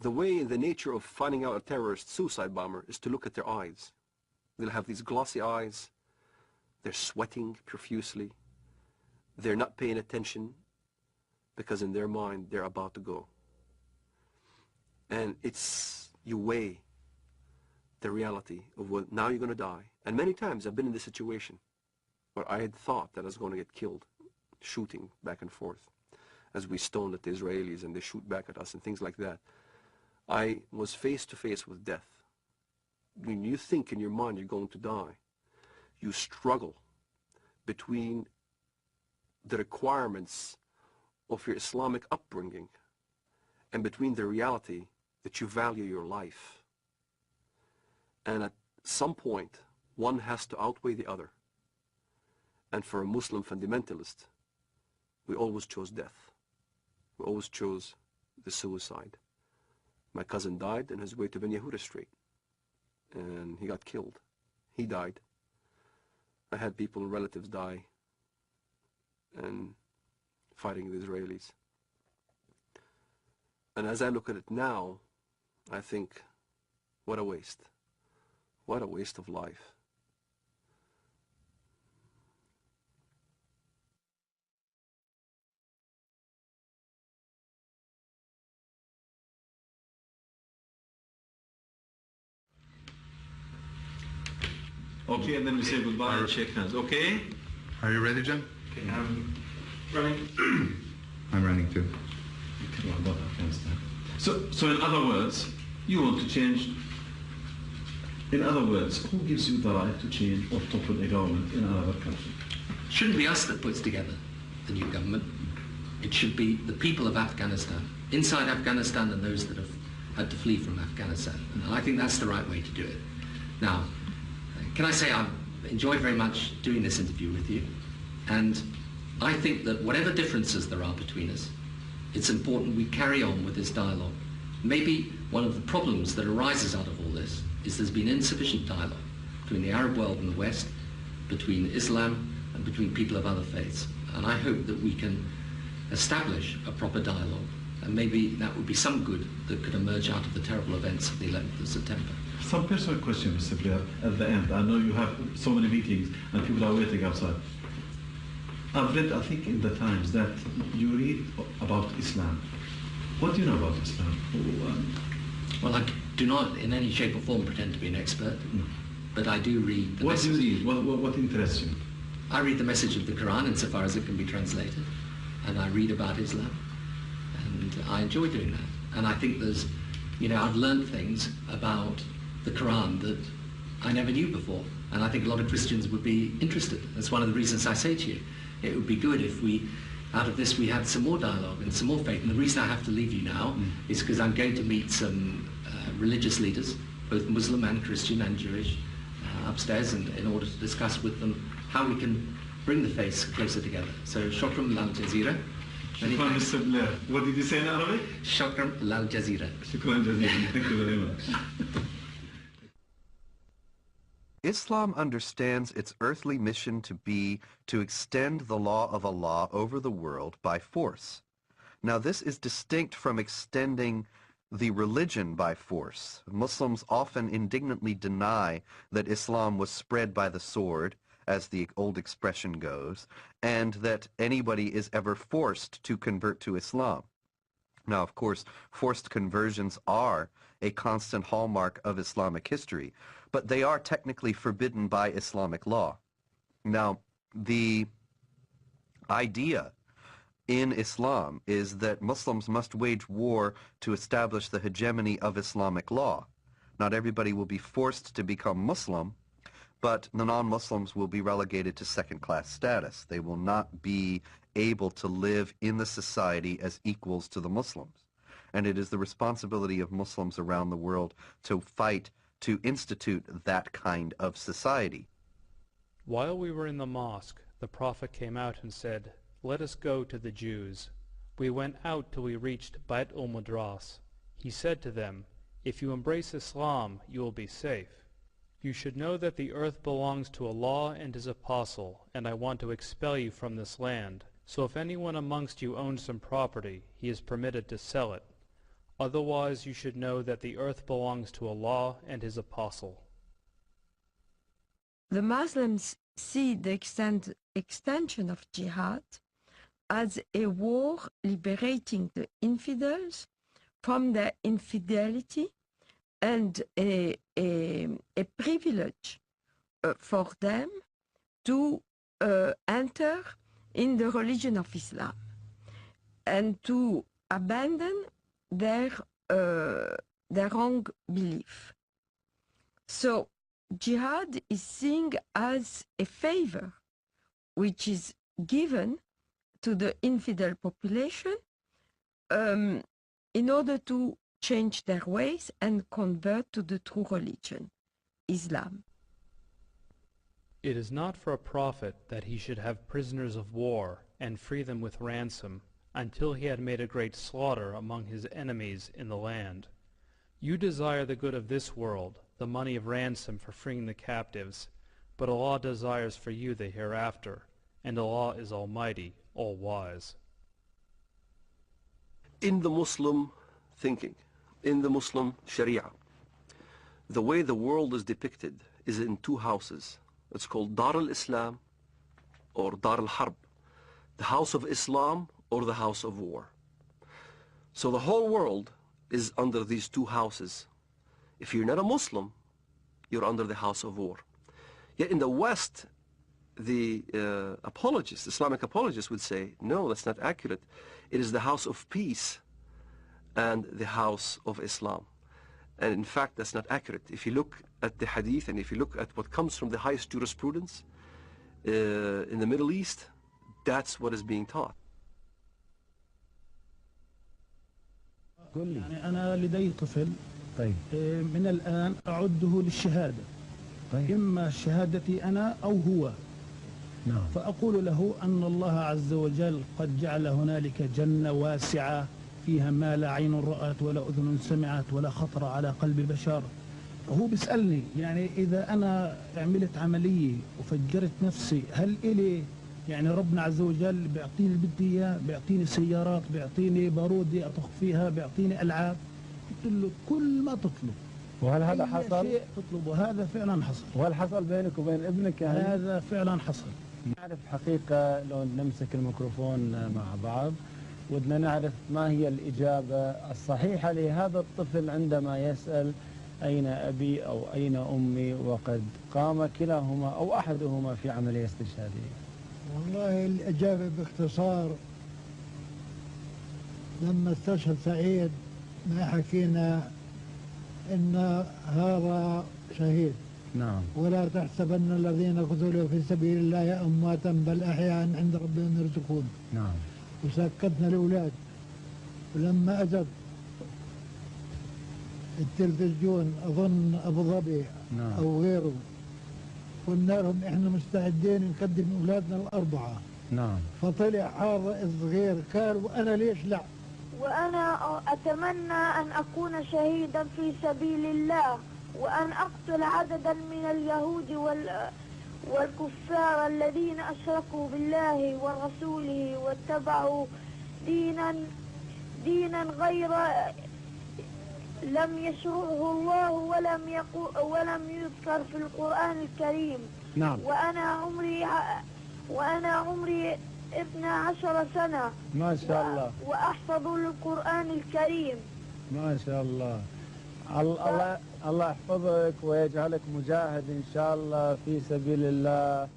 the nature of finding out a terrorist suicide bomber is to look at their eyes. They'll have these glossy eyes. They're sweating profusely. They're not paying attention because in their mind they're about to go. And you weigh the reality of what, now you're going to die. And many times I've been in this situation where I had thought that I was going to get killed, shooting back and forth as we stoned at the Israelis and they shoot back at us and things like that. I was face to face with death. When you think in your mind you're going to die, you struggle between the requirements of your Islamic upbringing and between the reality that you value your life. And at some point, one has to outweigh the other. And for a Muslim fundamentalist, we always chose death. We always chose the suicide. My cousin died on his way to Ben Yehuda Street, and he got killed. He died. I had people, relatives die, and fighting the Israelis. And as I look at it now, I think, what a waste. What a waste of life. Okay, and then we say goodbye and shake hands. Okay? Are you ready, John? Okay, I'm running. I'm running too. Okay, well, about Afghanistan. So in other words, you want to change. In other words, who gives you the right to change or topple a government in another country? It shouldn't be us that puts together the new government. It should be the people of Afghanistan, inside Afghanistan and those that have had to flee from Afghanistan. And I think that's the right way to do it. Now, can I say I've enjoyed very much doing this interview with you, and I think that whatever differences there are between us, it's important we carry on with this dialogue. Maybe one of the problems that arises out of all this is there's been insufficient dialogue between the Arab world and the West, between Islam and between people of other faiths. And I hope that we can establish a proper dialogue And maybe that would be some good that could emerge out of the terrible events of the 11th of September. Some personal question, Mr. Blair, at the end. I know you have so many meetings and people are waiting outside. I've read, I think, in the Times that you read about Islam. What do you know about Islam? Well, I do not in any shape or form pretend to be an expert, but I do read the What message. do you read? What interests you? I read the message of the Quran insofar as it can be translated, and I read about Islam, and I enjoy doing that. And I think there's, I've learned things about the Quran that I never knew before, and I think a lot of Christians would be interested. That's one of the reasons I say to you, it would be good if out of this we had some more dialogue and some more faith. And the reason I have to leave you now is because I'm going to meet some religious leaders, both Muslim and Christian and Jewish, upstairs, and in order to discuss with them how we can bring the faiths closer together. So, shukran lal jazeera. Shukran, Mr. Blair. What did you say in Arabic? Shukran lal jazeera. Shukran jazeera. Thank you very much. Islam understands its earthly mission to be to extend the law of Allah over the world by force. Now, this is distinct from extending the religion by force. Muslims often indignantly deny that Islam was spread by the sword, as the old expression goes, and that anybody is ever forced to convert to Islam. Now, of course, forced conversions are a constant hallmark of Islamic history, but they are technically forbidden by Islamic law. Now, the idea in Islam is that Muslims must wage war to establish the hegemony of Islamic law. Not everybody will be forced to become Muslim, but the non-Muslims will be relegated to second-class status. They will not be able to live in the society as equals to the Muslims. And it is the responsibility of Muslims around the world to fight to institute that kind of society. While we were in the mosque, the Prophet came out and said, "Let us go to the Jews." We went out till we reached Bait al-Madras. He said to them, "If you embrace Islam, you will be safe. You should know that the earth belongs to Allah and His Apostle, and I want to expel you from this land. So if anyone amongst you owns some property, he is permitted to sell it. Otherwise you should know that the earth belongs to Allah and His Apostle." The Muslims see the extension of jihad as a war liberating the infidels from their infidelity and a privilege for them to enter in the religion of Islam and to abandon their wrong belief. So jihad is seen as a favor which is given to the infidel population in order to change their ways and convert to the true religion, Islam. It is not for a prophet that he should have prisoners of war and free them with ransom until he had made a great slaughter among his enemies in the land. You desire the good of this world, the money of ransom for freeing the captives, but Allah desires for you the hereafter, and Allah is Almighty, All-Wise. In the Muslim thinking, in the Muslim Sharia, the way the world is depicted is in two houses. It's called Dar al-Islam or Dar al-Harb, the house of Islam or the house of war. So the whole world is under these two houses. If you're not a Muslim, you're under the house of war. Yet in the West, the apologists, Islamic apologists would say, no, that's not accurate. It is the house of peace and the house of Islam. And in fact, that's not accurate. If you look at the hadith and if you look at what comes from the highest jurisprudence in the Middle East, that's what is being taught. يعني أنا لدي طفل من الآن أعده للشهادة إما شهادتي أنا أو هو فأقول له أن الله عز وجل قد جعل هنالك جنة واسعة فيها ما لا عين رأت ولا أذن سمعت ولا خطر على قلب بشر. وهو بيسألني يعني إذا أنا عملت عملية وفجرت نفسي هل إلي يعني ربنا عز وجل بيعطيني اللي بدي اياه، بيعطيني سيارات، بيعطيني بارودة اطخ فيها، بيعطيني العاب. قلت له كل ما تطلب وهل هذا أي حصل؟ شيء تطلبه هذا فعلا حصل. وهل حصل بينك وبين ابنك يعني؟ هذا فعلا حصل. نعرف حقيقة لو نمسك الميكروفون مع بعض ودنا نعرف ما هي الإجابة الصحيحة لهذا الطفل عندما يسأل أين أبي أو أين أمي وقد قام كلاهما أو أحدهما في عملية استشهادية. والله الإجابة باختصار لما استشهد سعيد ما حكينا إن هذا شهيد. نعم. ولا تحسبن الذين قتلوا في سبيل الله أمواتا بل أحياء عند ربهم يرزقون. نعم. وسكتنا الأولاد. ولما أجت التلفزيون أظن أبو ظبي نعم. أو غيره قلنا لهم إحنا مستعدين نقدم أولادنا الأربعة. نعم. فطلع هذا الصغير قال وأنا ليش لا؟ وأنا أتمنى أن أكون شهيدا في سبيل الله وأن أقتل عددا من اليهود والكفار الذين أشركوا بالله ورسوله واتبعوا دينا غير لم يشرعه الله ولم يذكر في القرآن الكريم. نعم. وأنا عمري 12 سنة. ما شاء الله. وأحفظ القرآن الكريم. ما شاء الله. الله يحفظك ويجعلك مجاهد إن شاء الله في سبيل الله.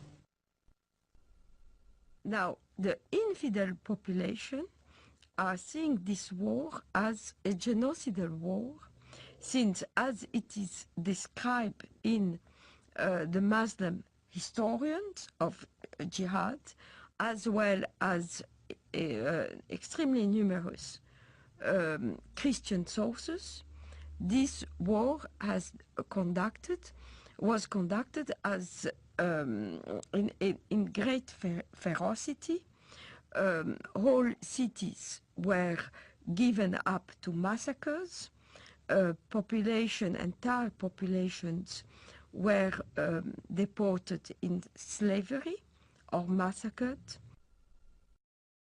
Now, the infidel population are seeing this war as a genocidal war, since as it is described in the Muslim historians of jihad, as well as extremely numerous Christian sources, this war was conducted as in great ferocity. Whole cities were given up to massacres. Entire populations were deported in slavery or massacred.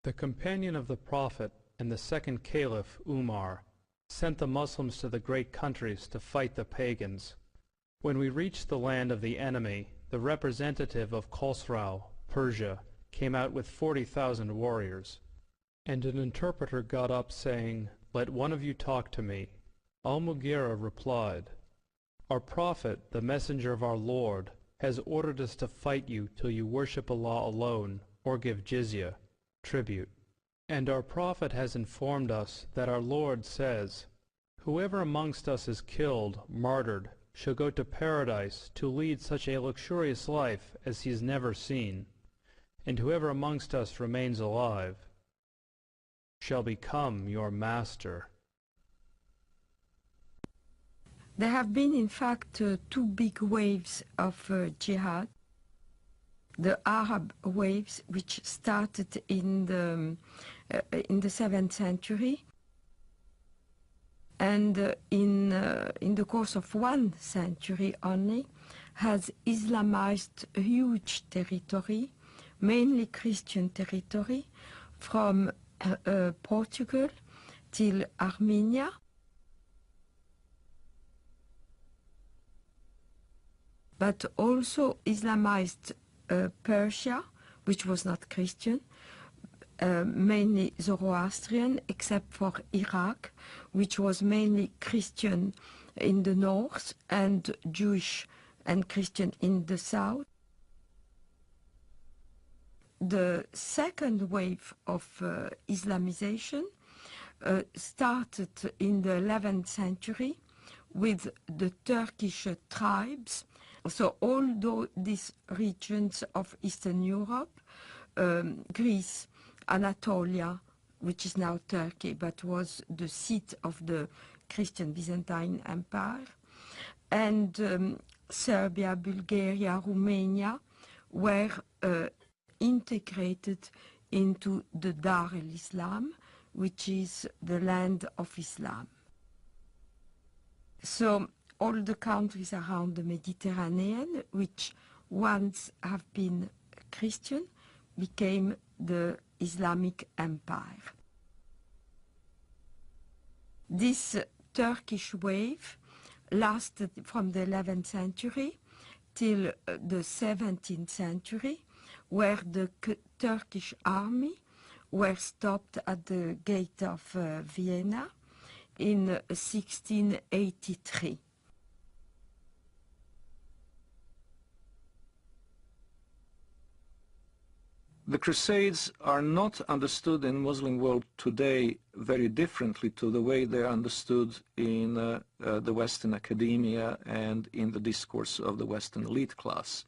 The companion of the Prophet and the second Caliph, Umar, sent the Muslims to the great countries to fight the pagans. When we reached the land of the enemy, the representative of Khosrau, Persia, came out with 40,000 warriors. And an interpreter got up saying, "Let one of you talk to me." Al-Mughira replied, "Our Prophet, the Messenger of our Lord, has ordered us to fight you till you worship Allah alone or give jizya, tribute. And our Prophet has informed us that our Lord says, 'Whoever amongst us is killed, martyred, shall go to paradise to lead such a luxurious life as he has never seen. And whoever amongst us remains alive shall become your master.'" There have been, in fact, two big waves of jihad. The Arab waves, which started in the 7th century, and in the course of 1 century only, has Islamized a huge territory, mainly Christian territory, from Portugal till Armenia. But also Islamized Persia, which was not Christian, mainly Zoroastrian, except for Iraq, which was mainly Christian in the north and Jewish and Christian in the south. The second wave of Islamization started in the 11th century with the Turkish tribes. So all these regions of Eastern Europe, Greece, Anatolia, which is now Turkey, but was the seat of the Christian Byzantine Empire, and Serbia, Bulgaria, Romania were integrated into the Dar el-Islam, which is the land of Islam. So all the countries around the Mediterranean, which once have been Christian, became the Islamic Empire. This Turkish wave lasted from the 11th century till the 17th century, where the Turkish army were stopped at the gate of Vienna in 1683. The Crusades are not understood in Muslim world today very differently to the way they are understood in the Western academia and in the discourse of the Western elite class.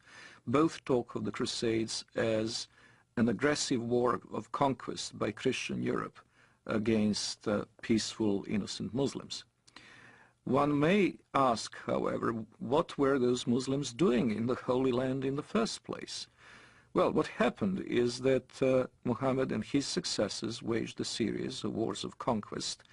Both talk of the Crusades as an aggressive war of conquest by Christian Europe against peaceful, innocent Muslims. One may ask, however, what were those Muslims doing in the Holy Land in the first place? Well, what happened is that Muhammad and his successors waged a series of wars of conquest,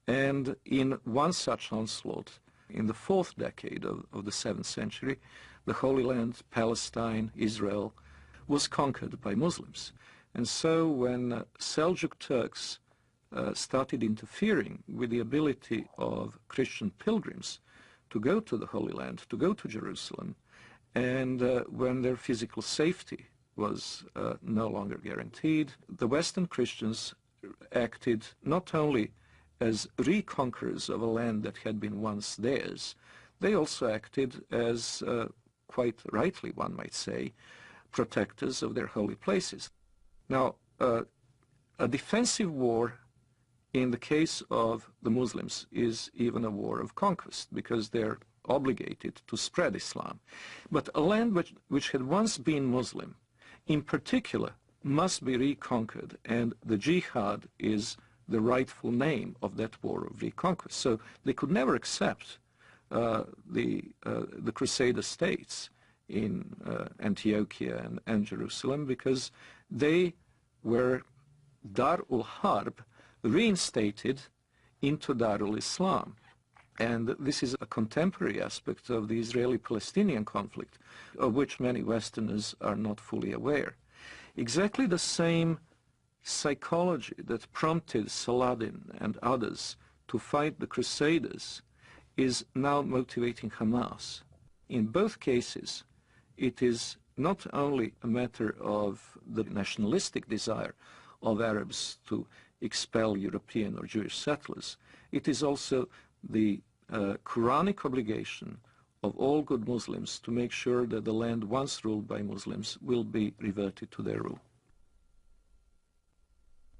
and in one such onslaught, in the 4th decade of the 7th century, the Holy Land, Palestine, Israel, was conquered by Muslims. And so when Seljuk Turks started interfering with the ability of Christian pilgrims to go to the Holy Land, to go to Jerusalem, and when their physical safety was no longer guaranteed, the Western Christians acted not only as reconquerors of a land that had been once theirs, they also acted as, quite rightly one might say, protectors of their holy places. Now, a defensive war in the case of the Muslims is even a war of conquest, because they're obligated to spread Islam. But a land which had once been Muslim, in particular, must be reconquered, and the jihad is the rightful name of that war of reconquest. So they could never accept the Crusader states in Antiochia and Jerusalem, because they were Dar-ul Harb reinstated into Darul Islam. And this is a contemporary aspect of the Israeli-Palestinian conflict, of which many Westerners are not fully aware. Exactly the same psychology that prompted Saladin and others to fight the Crusaders is now motivating Hamas. In both cases, it is not only a matter of the nationalistic desire of Arabs to expel European or Jewish settlers, it is also the Quranic obligation of all good Muslims to make sure that the land once ruled by Muslims will be reverted to their rule.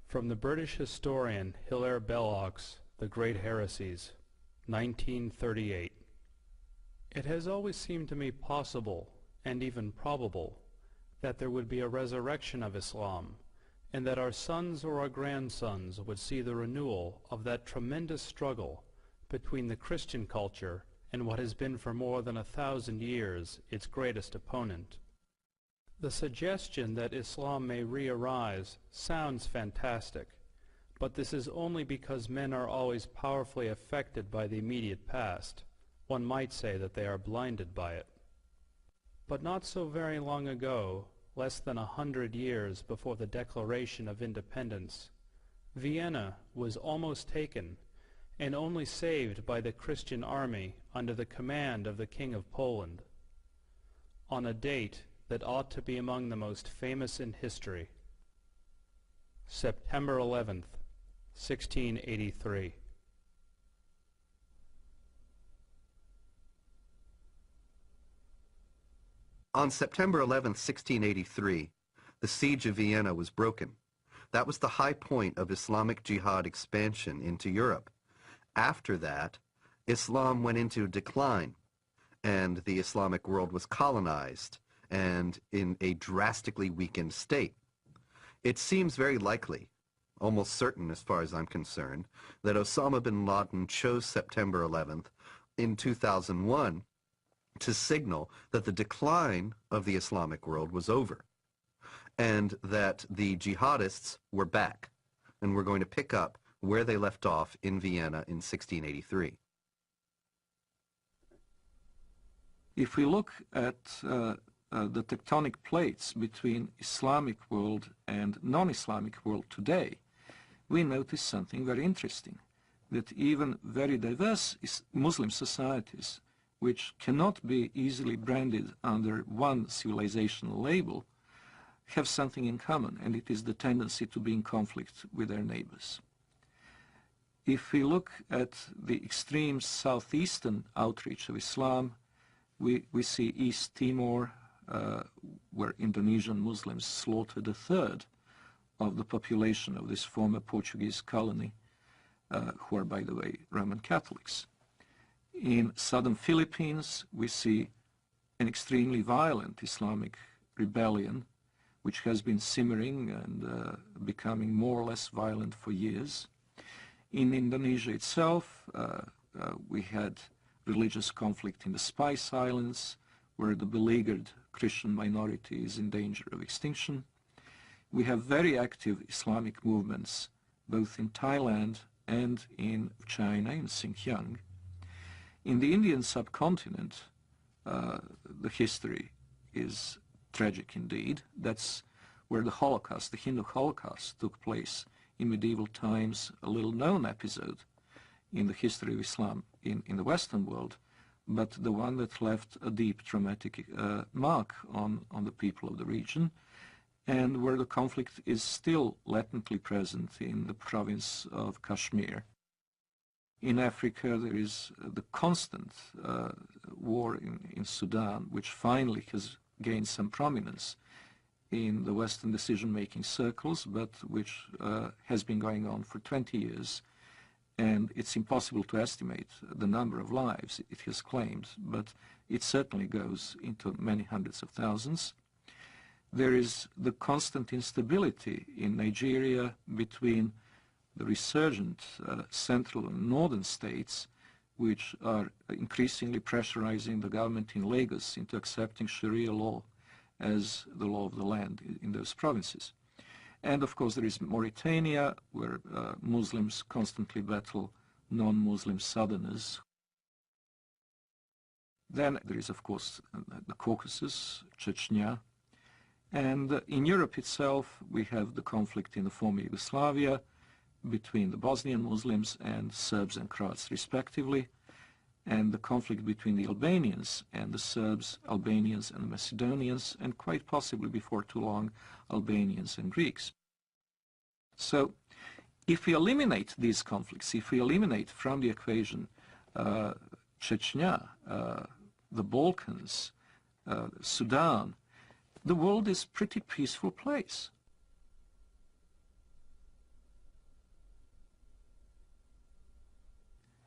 From the British historian Hilaire Belloc's The Great Heresies, 1938. It has always seemed to me possible, and even probable, that there would be a resurrection of Islam, and that our sons or our grandsons would see the renewal of that tremendous struggle between the Christian culture and what has been for more than 1,000 years its greatest opponent. The suggestion that Islam may re-arise sounds fantastic, but this is only because men are always powerfully affected by the immediate past. One might say that they are blinded by it. But not so very long ago, less than 100 years before the Declaration of Independence, Vienna was almost taken, and only saved by the Christian army under the command of the King of Poland, on a date that ought to be among the most famous in history, September 11th, 1683. On September 11th, 1683, the siege of Vienna was broken. That was the high point of Islamic jihad expansion into Europe. After that, Islam went into decline, and the Islamic world was colonized and in a drastically weakened state. It seems very likely, almost certain as far as I'm concerned, that Osama bin Laden chose September 11th in 2001 to signal that the decline of the Islamic world was over, and that the jihadists were back and were going to pick up where they left off in Vienna in 1683. If we look at the tectonic plates between Islamic world and non-Islamic world today, we notice something very interesting, that even very diverse Muslim societies, which cannot be easily branded under one civilizational label, have something in common, and it is the tendency to be in conflict with their neighbors. If we look at the extreme southeastern outreach of Islam, we see East Timor, where Indonesian Muslims slaughtered a third of the population of this former Portuguese colony, who are, by the way, Roman Catholics. In southern Philippines, we see an extremely violent Islamic rebellion, which has been simmering and becoming more or less violent for years. In Indonesia itself, we had religious conflict in the Spice Islands, where the beleaguered Christian minority is in danger of extinction. We have very active Islamic movements, both in Thailand and in China, in Xinjiang. In the Indian subcontinent, the history is tragic indeed. That's where the Holocaust, the Hindu Holocaust, took place in medieval times, a little-known episode in the history of Islam in the Western world, but the one that left a deep traumatic mark on the people of the region, and where the conflict is still latently present in the province of Kashmir. In Africa, there is the constant war in Sudan, which finally has gained some prominence in the Western decision-making circles, but which has been going on for 20 years. And it's impossible to estimate the number of lives it has claimed, but it certainly goes into many hundreds of thousands. There is the constant instability in Nigeria between the resurgent central and northern states, which are increasingly pressurizing the government in Lagos into accepting Sharia law as the law of the land in those provinces. And of course there is Mauritania, where Muslims constantly battle non-Muslim southerners. Then there is of course the Caucasus, Chechnya. And in Europe itself we have the conflict in the former Yugoslavia between the Bosnian Muslims and Serbs and Croats respectively, and the conflict between the Albanians and the Serbs, Albanians and the Macedonians, and quite possibly before too long, Albanians and Greeks. So if we eliminate these conflicts, if we eliminate from the equation Chechnya, the Balkans, Sudan, the world is a pretty peaceful place.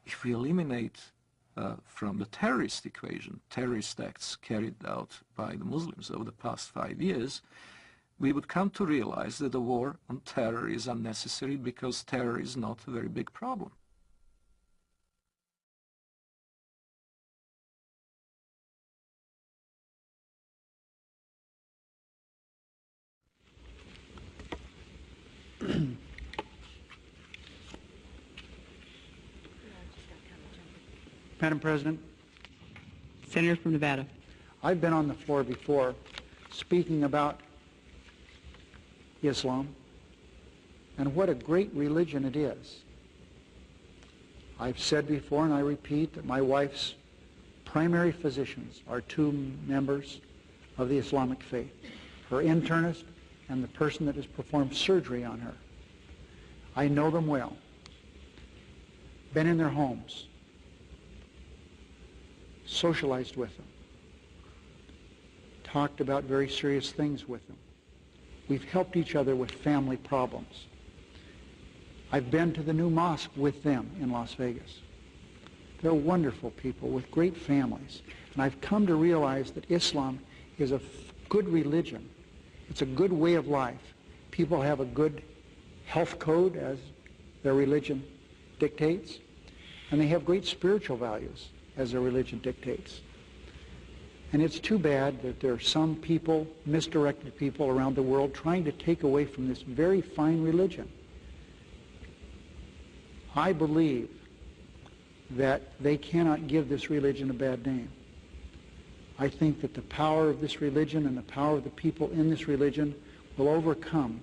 If we eliminate from the terrorist equation, terrorist acts carried out by the Muslims over the past 5 years, we would come to realize that the war on terror is unnecessary because terror is not a very big problem. Madam President. Senator from Nevada. I've been on the floor before speaking about Islam and what a great religion it is. I've said before, and I repeat, that my wife's primary physicians are 2 members of the Islamic faith, her internist and the person that has performed surgery on her. I know them well, been in their homes, socialized with them, talked about very serious things with them. We've helped each other with family problems. I've been to the new mosque with them in Las Vegas. They're wonderful people with great families. And I've come to realize that Islam is a good religion. It's a good way of life. People have a good health code as their religion dictates, and they have great spiritual values as their religion dictates. And it's too bad that there are some people, misdirected people around the world, trying to take away from this very fine religion. I believe that they cannot give this religion a bad name. I think that the power of this religion and the power of the people in this religion will overcome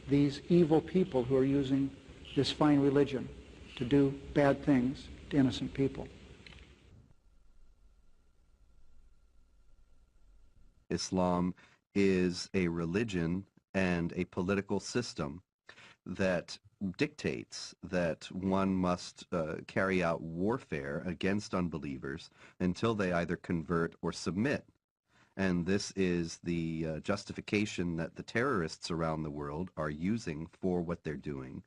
these evil people who are using this fine religion to do bad things to innocent people. Islam is a religion and a political system that dictates that one must carry out warfare against unbelievers until they either convert or submit. And this is the justification that the terrorists around the world are using for what they're doing.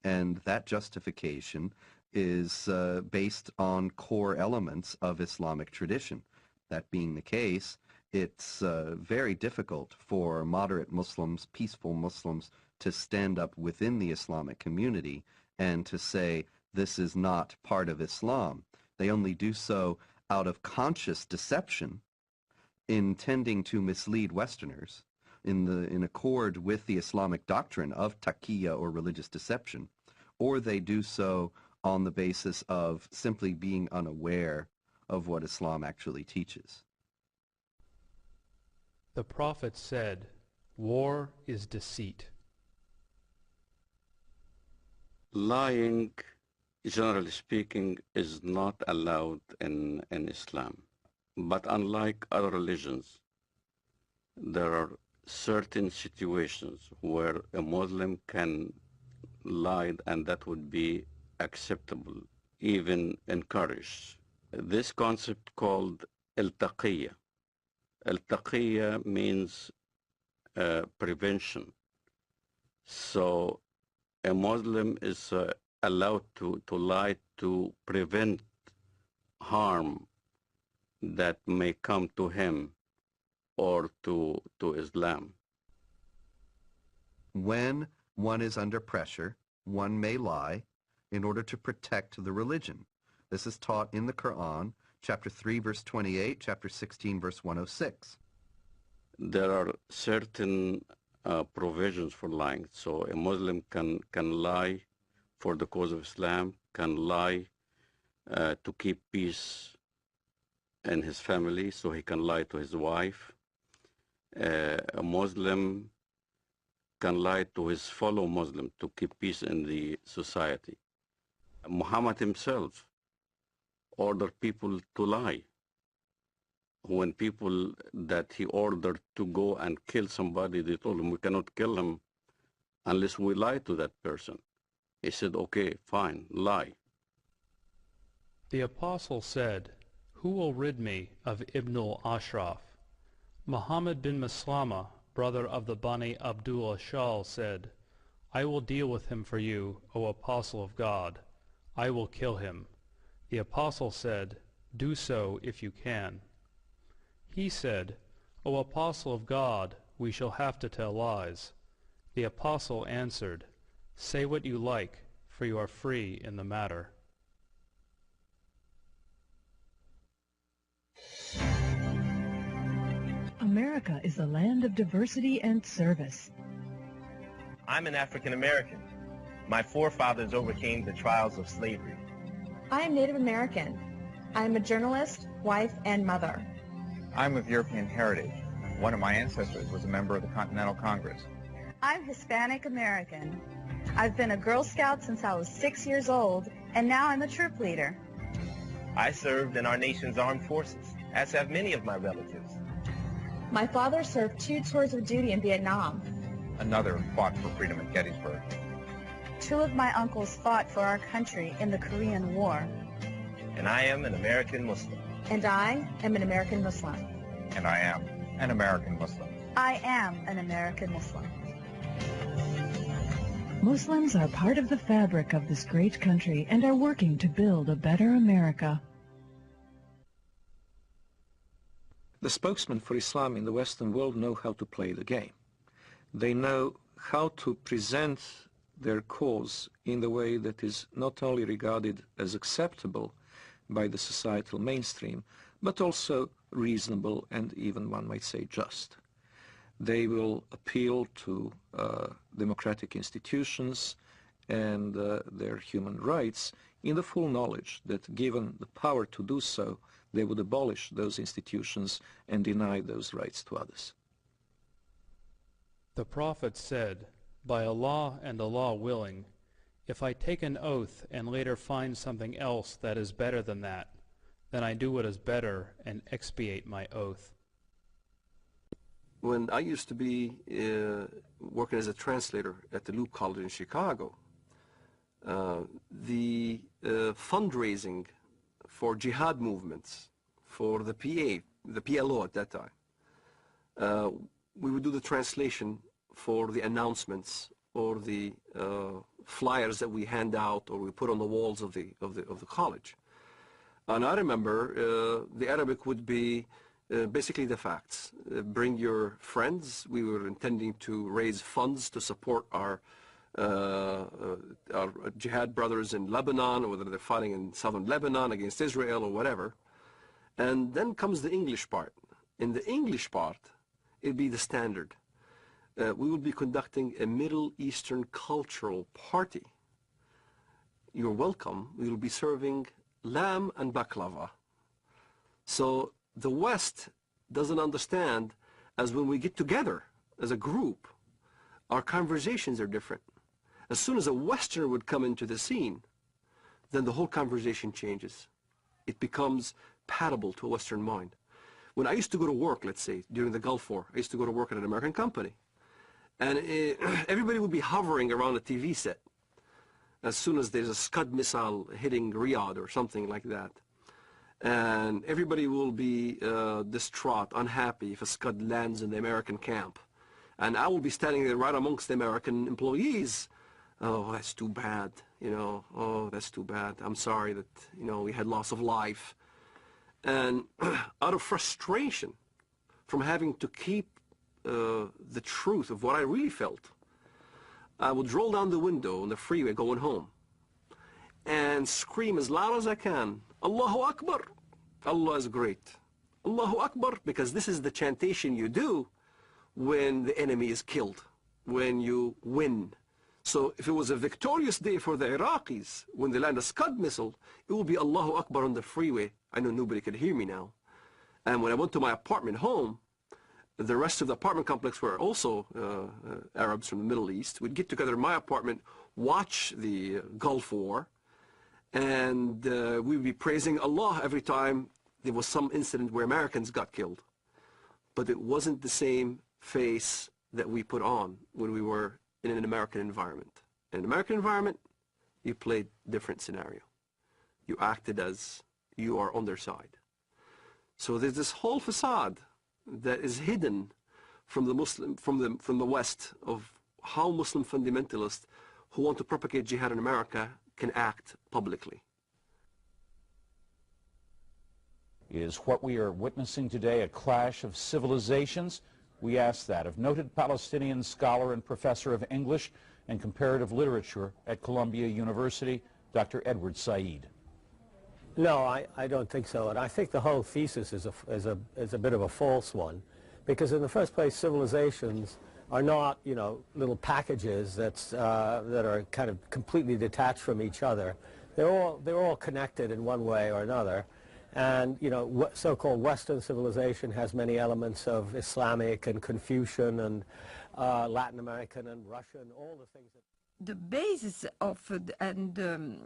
And that justification is based on core elements of Islamic tradition. That being the case, it's very difficult for moderate Muslims, peaceful Muslims, to stand up within the Islamic community and to say this is not part of Islam. They only do so out of conscious deception, intending to mislead Westerners in accord with the Islamic doctrine of taqiyya or religious deception, or they do so on the basis of simply being unaware of what Islam actually teaches. The Prophet said, "War is deceit." Lying, generally speaking, is not allowed in Islam. But unlike other religions, there are certain situations where a Muslim can lie, and that would be acceptable, even encouraged. This concept called al-taqiyya. Al-taqiyya means prevention. So a Muslim is allowed to lie to prevent harm that may come to him or to Islam. When one is under pressure, one may lie in order to protect the religion. This is taught in the Quran, chapter 3, verse 28, chapter 16, verse 106. There are certain provisions for lying. So a Muslim can lie for the cause of Islam, can lie to keep peace in his family, so he can lie to his wife. A Muslim can lie to his fellow Muslim to keep peace in the society. Muhammad himself ordered people to lie. When people that he ordered to go and kill somebody, they told him, we cannot kill him unless we lie to that person. He said, okay, fine, lie. The apostle said, "Who will rid me of Ibn al-Ashraf?" Muhammad bin Maslama, brother of the Bani Abdul Ashal, said, "I will deal with him for you, O apostle of God. I will kill him." The apostle said, "Do so if you can." He said, "O apostle of God, we shall have to tell lies." The apostle answered, "Say what you like, for you are free in the matter." America is a land of diversity and service. I'm an African American. My forefathers overcame the trials of slavery. I am Native American. I am a journalist, wife, and mother. I'm of European heritage. One of my ancestors was a member of the Continental Congress. I'm Hispanic American. I've been a Girl Scout since I was 6 years old, and now I'm a troop leader. I served in our nation's armed forces, as have many of my relatives. My father served 2 tours of duty in Vietnam. Another fought for freedom at Gettysburg. 2 of my uncles fought for our country in the Korean War. And I am an American Muslim. And I am an American Muslim. And I am an American Muslim. I am an American Muslim. Muslims are part of the fabric of this great country and are working to build a better America. The spokesmen for Islam in the Western world know how to play the game. They know how to present their cause in the way that is not only regarded as acceptable by the societal mainstream, but also reasonable and even, one might say, just. They will appeal to democratic institutions and their human rights in the full knowledge that given the power to do so, they would abolish those institutions and deny those rights to others. The Prophet said, "By Allah and Allah willing, if I take an oath and later find something else that is better than that, then I do what is better and expiate my oath." When I used to be working as a translator at the Luke College in Chicago, the fundraising for jihad movements, for the PLO at that time, we would do the translation for the announcements or the flyers that we hand out or we put on the walls of the college. And I remember the Arabic would be basically the facts. Bring your friends. We were intending to raise funds to support our jihad brothers in Lebanon, or whether they're fighting in southern Lebanon against Israel or whatever. And then comes the English part. In the English part, it'd be the standard. We would be conducting a Middle Eastern cultural party. You're welcome. We will be serving lamb and baklava. So the West doesn't understand, as when we get together as a group, our conversations are different. As soon as a Westerner would come into the scene, then the whole conversation changes. It becomes palatable to a Western mind. When I used to go to work, let's say, during the Gulf War, I used to go to work at an American company. And everybody would be hovering around a TV set as soon as there's a Scud missile hitting Riyadh or something like that. And everybody will be distraught, unhappy if a Scud lands in the American camp. And I will be standing there right amongst the American employees. Oh, that's too bad, you know, oh, that's too bad. I'm sorry that, you know, we had loss of life. And out of frustration from having to keep the truth of what I really felt, I would roll down the window on the freeway going home and scream as loud as I can, Allahu Akbar, Allah is great. Allahu Akbar, because this is the chantation you do when the enemy is killed, when you win. So if it was a victorious day for the Iraqis, when they land a Scud missile, it will be Allahu Akbar on the freeway. I know nobody could hear me now. And when I went to my apartment home, the rest of the apartment complex were also Arabs from the Middle East. We'd get together in my apartment, watch the Gulf War, and we'd be praising Allah every time there was some incident where Americans got killed. But it wasn't the same face that we put on when we were in an American environment. In an American environment, you played different scenario. You acted as you are on their side. So there's this whole facade that is hidden from the West of how Muslim fundamentalists who want to propagate jihad in America can act publicly. Is what we are witnessing today a clash of civilizations? We ask that of noted Palestinian scholar and professor of English and comparative literature at Columbia University, Dr. Edward Said. No, I don't think so. And I think the whole thesis is a bit of a false one. Because in the first place, civilizations are not, you know, little packages that are kind of completely detached from each other. They're all connected in one way or another. And, you know, so-called Western civilization has many elements of Islamic and Confucian and Latin American and Russian, all the things that... The basis of and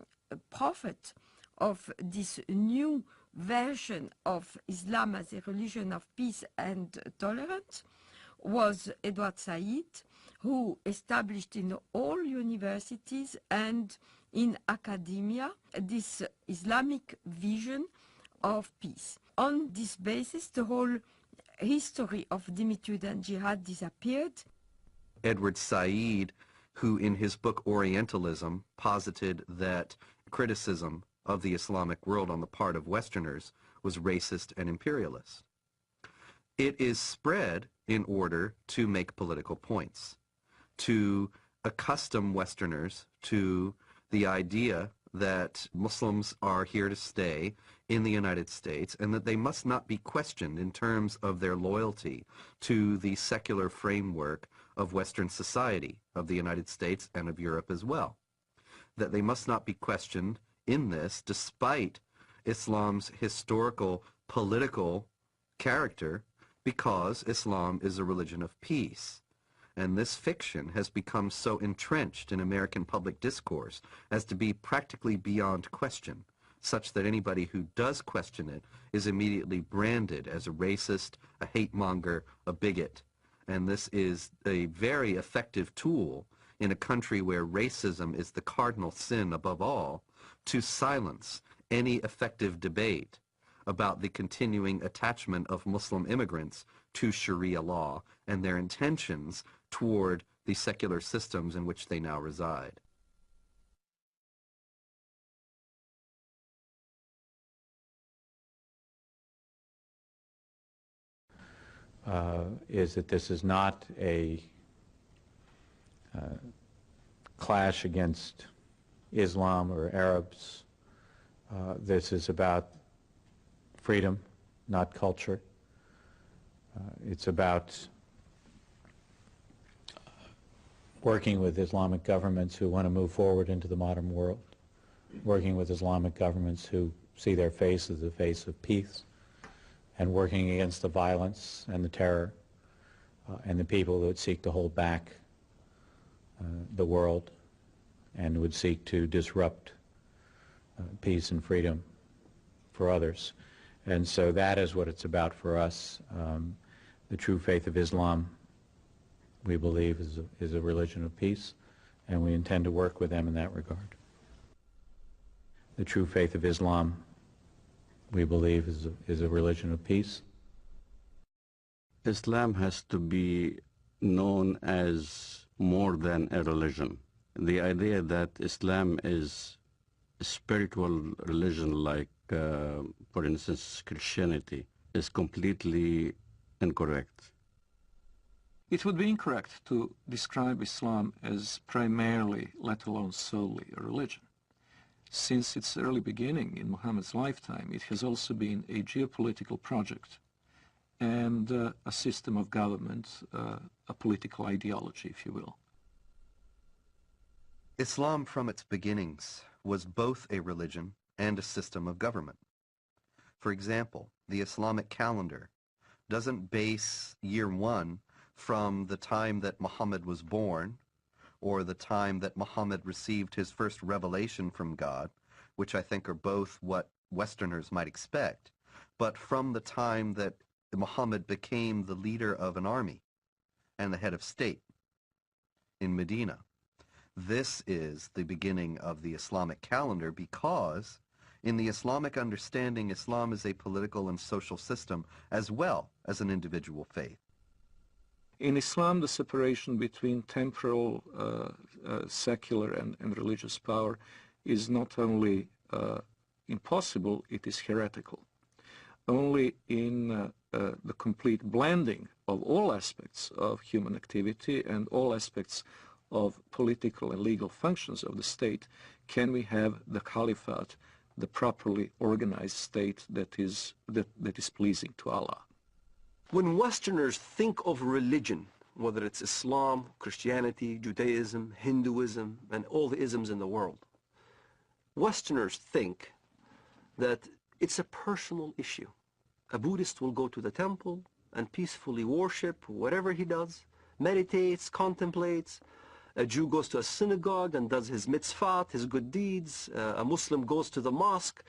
prophet of this new version of Islam as a religion of peace and tolerance was Edward Said, who established in all universities and in academia this Islamic vision of peace. On this basis, the whole history of dhimmitude and jihad disappeared. Edward Said, who in his book Orientalism posited that criticism of the Islamic world on the part of Westerners was racist and imperialist. It is spread in order to make political points, to accustom Westerners to the idea that Muslims are here to stay in the United States and that they must not be questioned in terms of their loyalty to the secular framework of Western society, of the United States and of Europe as well. That they must not be questioned in this, despite Islam's historical, political character, because Islam is a religion of peace. And this fiction has become so entrenched in American public discourse as to be practically beyond question, such that anybody who does question it is immediately branded as a racist, a hate monger, a bigot. And this is a very effective tool in a country where racism is the cardinal sin above all, to silence any effective debate about the continuing attachment of Muslim immigrants to Sharia law and their intentions toward the secular systems in which they now reside. Is that this is not a clash against Islam or Arabs. This is about freedom, not culture. It's about working with Islamic governments who want to move forward into the modern world, working with Islamic governments who see their face as the face of peace, and working against the violence and the terror and the people that seek to hold back the world and would seek to disrupt peace and freedom for others. And so that is what it's about for us. The true faith of Islam, we believe, is a religion of peace, and we intend to work with them in that regard. The true faith of Islam, we believe, is a religion of peace. Islam has to be known as more than a religion. The idea that Islam is a spiritual religion like, for instance, Christianity, is completely incorrect. It would be incorrect to describe Islam as primarily, let alone solely, a religion. Since its early beginning in Muhammad's lifetime, it has also been a geopolitical project and a system of government, a political ideology, if you will. Islam from its beginnings was both a religion and a system of government. For example, the Islamic calendar doesn't base year one from the time that Muhammad was born or the time that Muhammad received his first revelation from God, which I think are both what Westerners might expect, but from the time that Muhammad became the leader of an army and the head of state in Medina. This is the beginning of the Islamic calendar because in the Islamic understanding, Islam is a political and social system as well as an individual faith. In Islam, the separation between temporal, secular, and religious power is not only impossible, it is heretical. Only in the complete blending of all aspects of human activity and all aspects of political and legal functions of the state can we have the caliphate, the properly organized state that is pleasing to Allah. When Westerners think of religion, whether it's Islam, Christianity, Judaism, Hinduism, and all the isms in the world, Westerners think that it's a personal issue. A Buddhist will go to the temple and peacefully worship whatever he does, meditates, contemplates. A Jew goes to a synagogue and does his mitzvot, his good deeds. A Muslim goes to the mosque,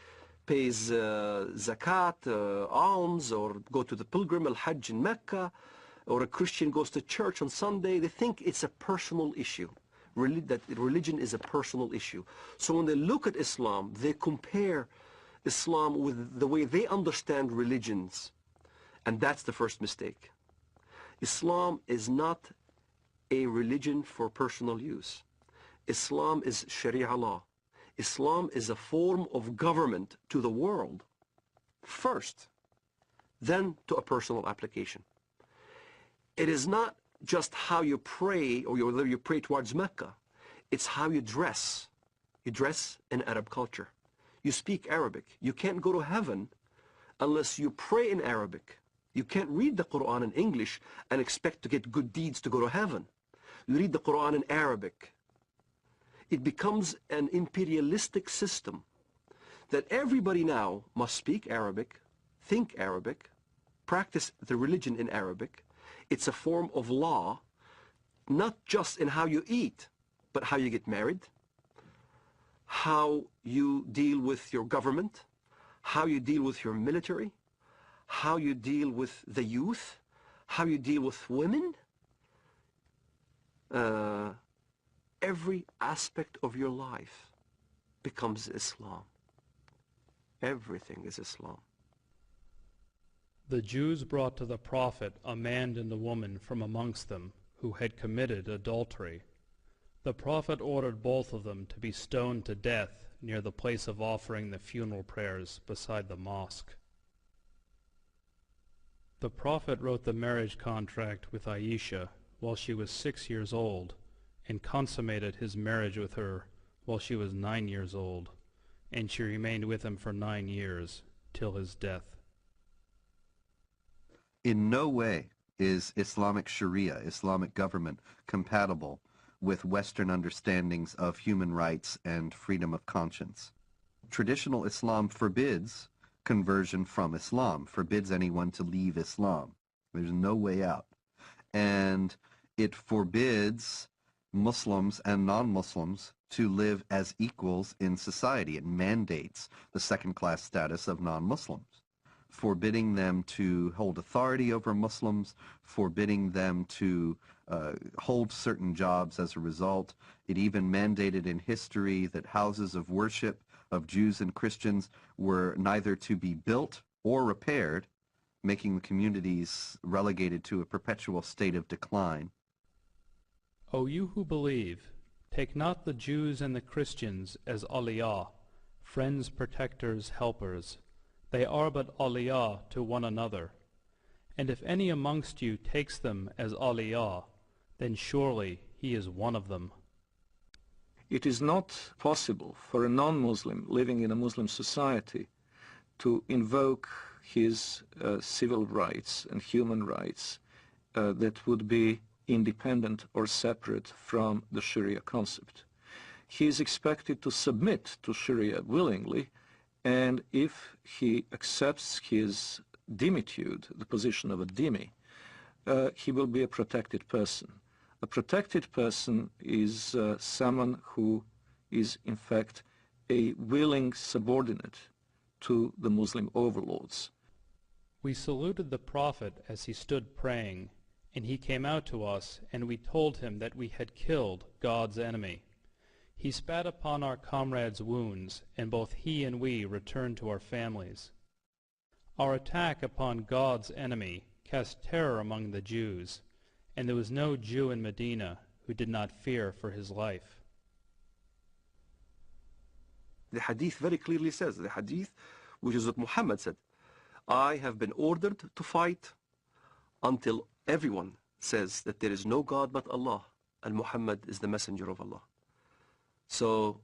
pays zakat, alms, or go to the pilgrim al-Hajj in Mecca, or a Christian goes to church on Sunday. They think it's a personal issue, that religion is a personal issue. So when they look at Islam, they compare Islam with the way they understand religions, and that's the first mistake. Islam is not a religion for personal use. Islam is Sharia law. Islam is a form of government to the world first, then to a personal application. It is not just how you pray or whether you pray towards Mecca. It's how you dress. You dress in Arab culture. You speak Arabic. You can't go to heaven unless you pray in Arabic. You can't read the Quran in English and expect to get good deeds to go to heaven. You read the Quran in Arabic. It becomes an imperialistic system that everybody now must speak Arabic, think Arabic, practice the religion in Arabic. It's a form of law, not just in how you eat, but how you get married, how you deal with your government, how you deal with your military, how you deal with the youth, how you deal with women. Every aspect of your life becomes Islam. Everything is Islam. The Jews brought to the Prophet a man and a woman from amongst them who had committed adultery. The Prophet ordered both of them to be stoned to death near the place of offering the funeral prayers beside the mosque. The Prophet wrote the marriage contract with Aisha while she was 6 years old, and consummated his marriage with her while she was 9 years old, and she remained with him for 9 years, till his death. In no way is Islamic Sharia, Islamic government, compatible with Western understandings of human rights and freedom of conscience. Traditional Islam forbids conversion from Islam, forbids anyone to leave Islam. There's no way out. And it forbids Muslims and non-Muslims to live as equals in society. It mandates the second-class status of non-Muslims, forbidding them to hold authority over Muslims, forbidding them to hold certain jobs as a result. It even mandated in history that houses of worship of Jews and Christians were neither to be built or repaired, making the communities relegated to a perpetual state of decline. O you who believe, take not the Jews and the Christians as awliya, friends, protectors, helpers. They are but awliya to one another. And if any amongst you takes them as awliya, then surely he is one of them. It is not possible for a non-Muslim living in a Muslim society to invoke his civil rights and human rights that would be independent or separate from the Sharia concept. He is expected to submit to Sharia willingly, and if he accepts his dhimitude, the position of a dhimmi, he will be a protected person. A protected person is someone who is in fact a willing subordinate to the Muslim overlords. We saluted the Prophet as he stood praying, and he came out to us, and we told him that we had killed God's enemy. He spat upon our comrades' wounds, and both he and we returned to our families. Our attack upon God's enemy cast terror among the Jews, and there was no Jew in Medina who did not fear for his life. The hadith very clearly says, the hadith, which is what Muhammad said, I have been ordered to fight until everyone says that there is no God but Allah, and Muhammad is the messenger of Allah. So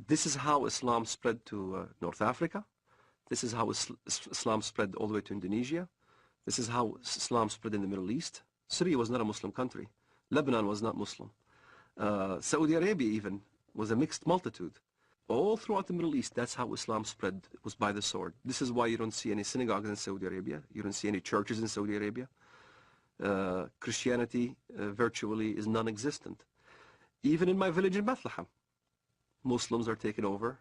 this is how Islam spread to North Africa. This is how Islam spread all the way to Indonesia. This is how Islam spread in the Middle East. Syria was not a Muslim country. Lebanon was not Muslim. Saudi Arabia even was a mixed multitude. All throughout the Middle East, that's how Islam spread, was by the sword. This is why you don't see any synagogues in Saudi Arabia. You don't see any churches in Saudi Arabia. Christianity virtually is non-existent. Even in my village in Bethlehem, Muslims are taken over.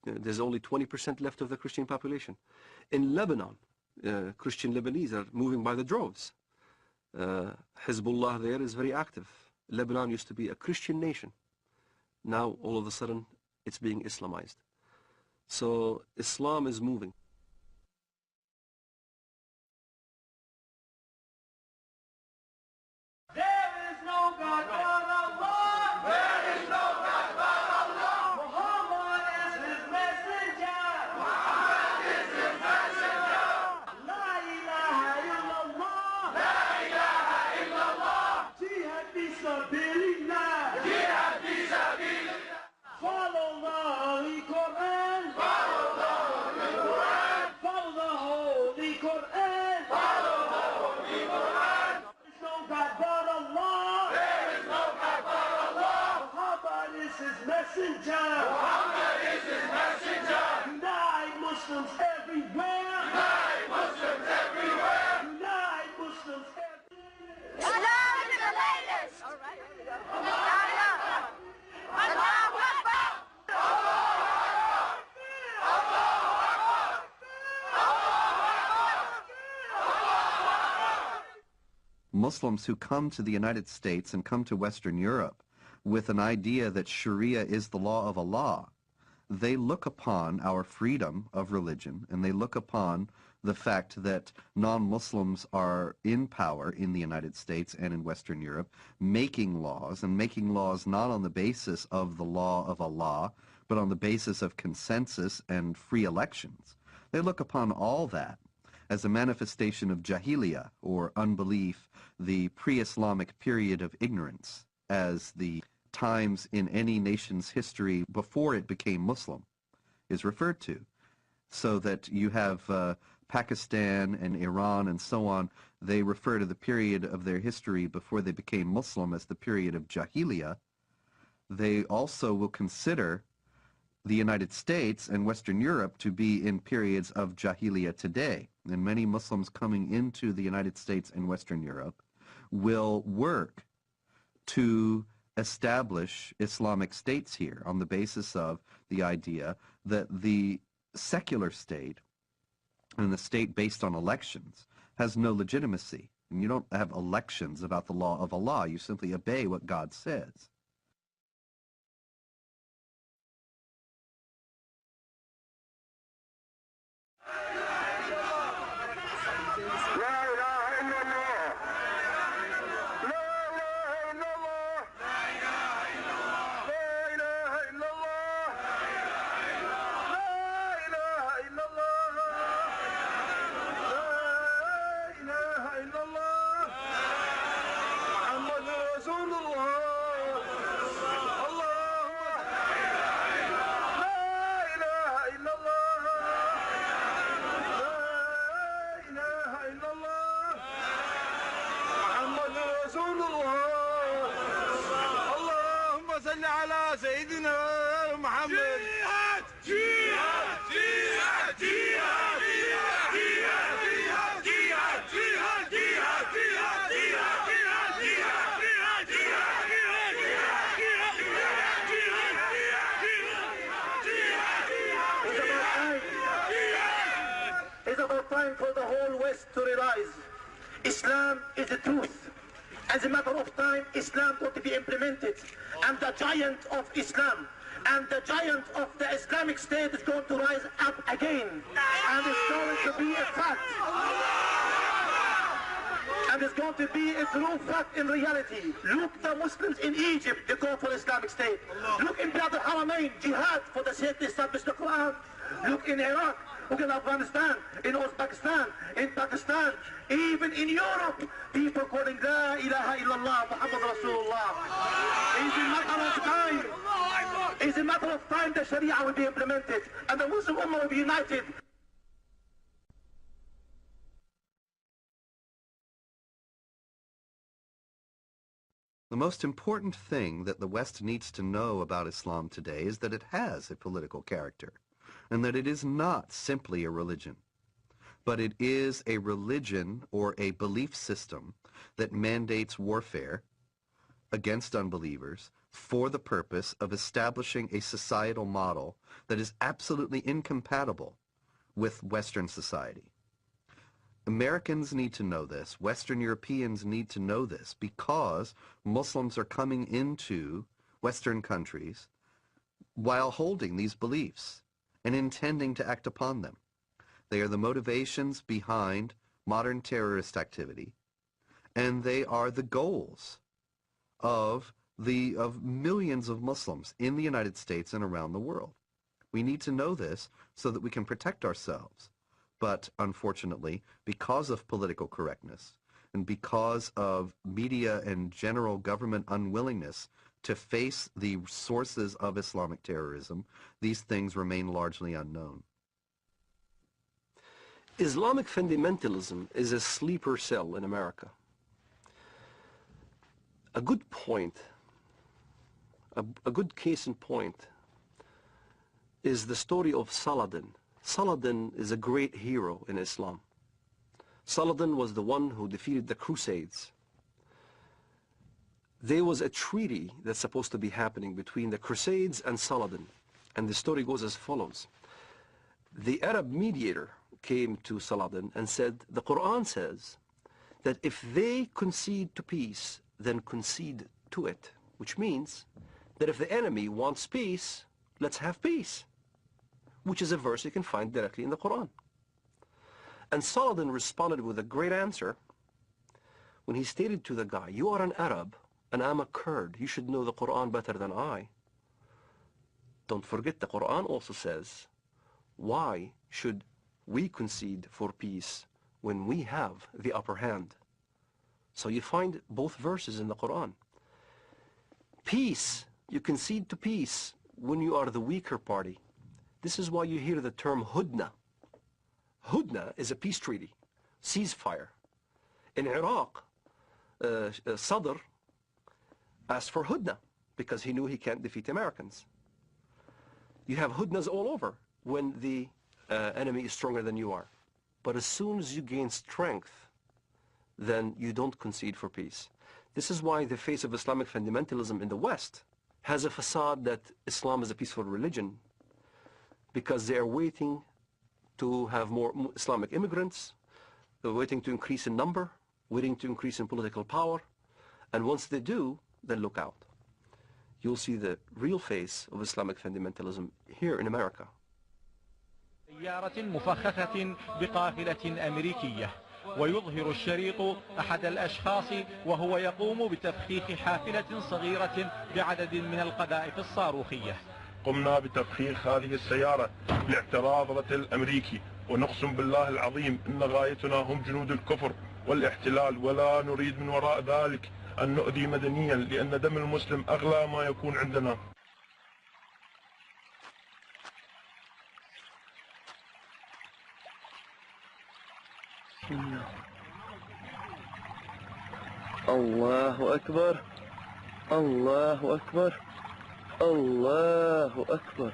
There's only 20% left of the Christian population. In Lebanon, Christian Lebanese are moving by the droves. Hezbollah there is very active. Lebanon used to be a Christian nation. Now, all of a sudden, it's being Islamized. So Islam is moving. Follow the Quran. Follow the Quran. Muslims who come to the United States and come to Western Europe with an idea that Sharia is the law of Allah, they look upon our freedom of religion, and they look upon the fact that non-Muslims are in power in the United States and in Western Europe, making laws, and making laws not on the basis of the law of Allah, but on the basis of consensus and free elections. They look upon all that as a manifestation of jahiliyyah, or unbelief, the pre-Islamic period of ignorance, as the times in any nation's history before it became Muslim is referred to. So that you have Pakistan and Iran and so on, they refer to the period of their history before they became Muslim as the period of jahiliyyah. They also will consider the United States and Western Europe to be in periods of jahiliyyah today. And many Muslims coming into the United States and Western Europe will work to establish Islamic states here on the basis of the idea that the secular state and the state based on elections has no legitimacy. And you don't have elections about the law of Allah. You simply obey what God says. For the whole West to realize Islam is the truth. As a matter of time, Islam got to be implemented, and the giant of Islam and the giant of the Islamic State is going to rise up again, and it's going to be a fact. And it's going to be a true fact in reality. Look, the Muslims in Egypt, they go for Islamic State. Look in Bilad al-Haramain, jihad for the sake to establish the Quran. Look in Iraq, look in Afghanistan, in Uzbekistan, in Pakistan, even in Europe, people calling La ilaha illallah, Muhammad Rasulullah. It's a matter of time. It's a matter of time the Sharia will be implemented, and the Muslim Ummah will be united. The most important thing that the West needs to know about Islam today is that it has a political character, and that it is not simply a religion, but it is a religion or a belief system that mandates warfare against unbelievers for the purpose of establishing a societal model that is absolutely incompatible with Western society. Americans need to know this. Western Europeans need to know this, because Muslims are coming into Western countries while holding these beliefs and intending to act upon them. They are the motivations behind modern terrorist activity, and they are the goals of millions of Muslims in the United States and around the world. We need to know this so that we can protect ourselves. But unfortunately, because of political correctness and because of media and general government unwillingness to face the sources of Islamic terrorism, these things remain largely unknown. Islamic fundamentalism is a sleeper cell in America. A good point, a good case in point, is the story of Saladin. Saladin is a great hero in Islam. Saladin was the one who defeated the Crusades. There was a treaty that's supposed to be happening between the Crusades and Saladin, and the story goes as follows. The Arab mediator came to Saladin and said, the Quran says that if they concede to peace, then concede to it, which means that if the enemy wants peace, let's have peace, which is a verse you can find directly in the Quran. And Saladin responded with a great answer when he stated to the guy, you are an Arab and I'm a Kurd. You should know the Quran better than I. Don't forget the Quran also says, why should we concede for peace when we have the upper hand? So you find both verses in the Quran. Peace, you concede to peace when you are the weaker party. This is why you hear the term hudna. Hudna is a peace treaty, ceasefire. In Iraq, Sadr asked for hudna because he knew he can't defeat Americans. You have hudnas all over when the enemy is stronger than you are. But as soon as you gain strength, then you don't concede for peace. This is why the face of Islamic fundamentalism in the West has a facade that Islam is a peaceful religion, because they are waiting to have more Islamic immigrants, they're waiting to increase in number, waiting to increase in political power, and once they do, then look out. You'll see the real face of Islamic fundamentalism here in America. سيارة مفخخة بقافلة أمريكية، ويظهر الشريط أحد الأشخاص وهو يقوم بتفخيخ حافلة صغيرة بعدد من القذائف الصاروخية. قمنا بتفخيخ هذه السيارة لاعتراض رتل الأمريكي، ونقسم بالله العظيم إن غايتنا هم جنود الكفر والاحتلال، ولا نريد من وراء ذلك أن نؤذي مدنيا، لأن دم المسلم أغلى ما يكون عندنا. الله أكبر الله أكبر الله أكبر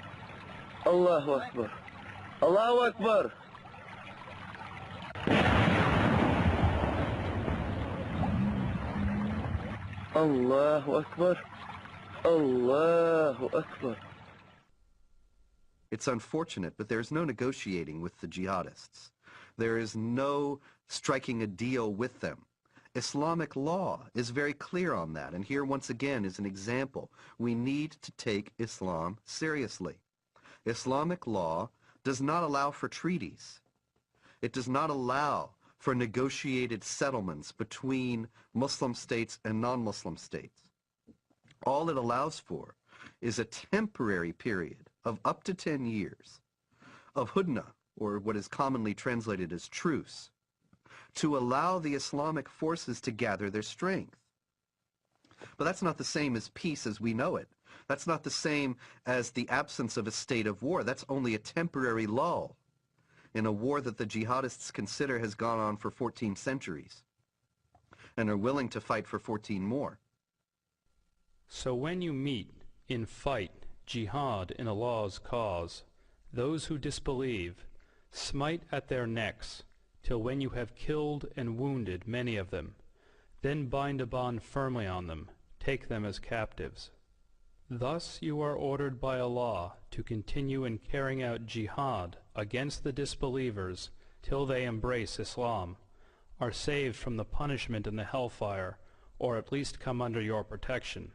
الله أكبر الله أكبر. الله أكبر الله أكبر. It's unfortunate, but there's no negotiating with the jihadists. There is no striking a deal with them. Islamic law is very clear on that, and here once again is an example. We need to take Islam seriously. Islamic law does not allow for treaties. It does not allow for negotiated settlements between Muslim states and non-Muslim states. All it allows for is a temporary period of up to 10 years of hudna, or what is commonly translated as truce, to allow the Islamic forces to gather their strength. But that's not the same as peace as we know it. That's not the same as the absence of a state of war. That's only a temporary lull in a war that the jihadists consider has gone on for 14 centuries and are willing to fight for 14 more. So when you meet in fight, jihad in Allah's cause, those who disbelieve, smite at their necks, till when you have killed and wounded many of them, then bind a bond firmly on them, take them as captives. Thus you are ordered by Allah to continue in carrying out jihad against the disbelievers till they embrace Islam, are saved from the punishment in the hellfire, or at least come under your protection.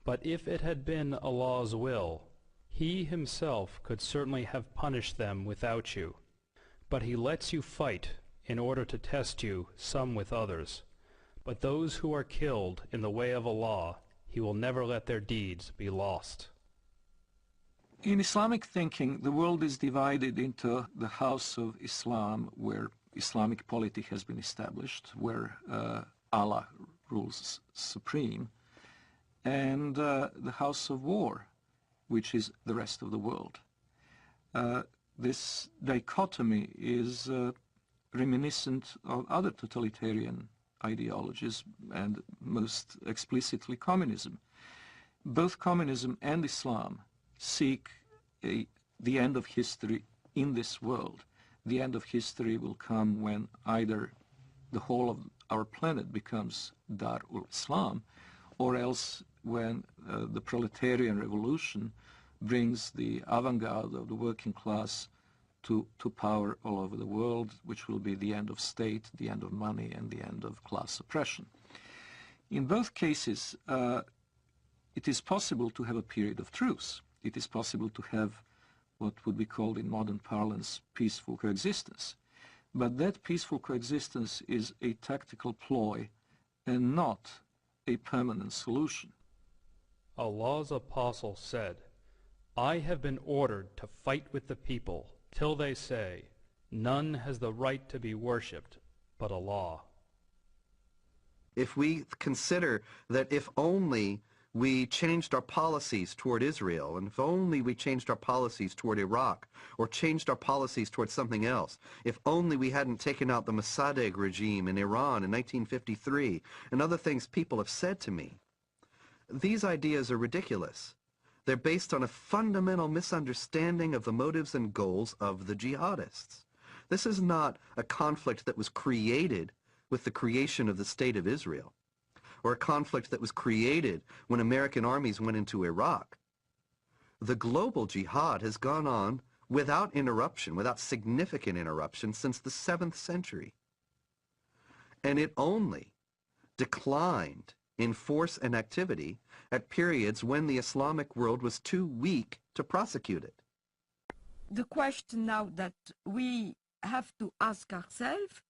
But if it had been Allah's will, He Himself could certainly have punished them without you. But He lets you fight in order to test you, some with others. But those who are killed in the way of Allah, He will never let their deeds be lost. In Islamic thinking, the world is divided into the house of Islam, where Islamic polity has been established, where Allah rules supreme, and the house of war, which is the rest of the world. This dichotomy is reminiscent of other totalitarian ideologies, and most explicitly communism. Both communism and Islam seek the end of history in this world. The end of history will come when either the whole of our planet becomes Dar ul-Islam, or else when the proletarian revolution brings the avant-garde of the working class to power all over the world, which will be the end of state, the end of money, and the end of class oppression. In both cases, it is possible to have a period of truce. It is possible to have what would be called in modern parlance peaceful coexistence. But that peaceful coexistence is a tactical ploy and not a permanent solution. Allah's apostle said, I have been ordered to fight with the people till they say, none has the right to be worshipped but Allah. If we consider that if only we changed our policies toward Israel, and if only we changed our policies toward Iraq, or changed our policies toward something else, if only we hadn't taken out the Mossadegh regime in Iran in 1953, and other things people have said to me, these ideas are ridiculous. They're based on a fundamental misunderstanding of the motives and goals of the jihadists. This is not a conflict that was created with the creation of the State of Israel, or a conflict that was created when American armies went into Iraq. The global jihad has gone on without interruption, without significant interruption, since the 7th century. And it only declined in force and activity at periods when the Islamic world was too weak to prosecute it. The question now that we have to ask ourselves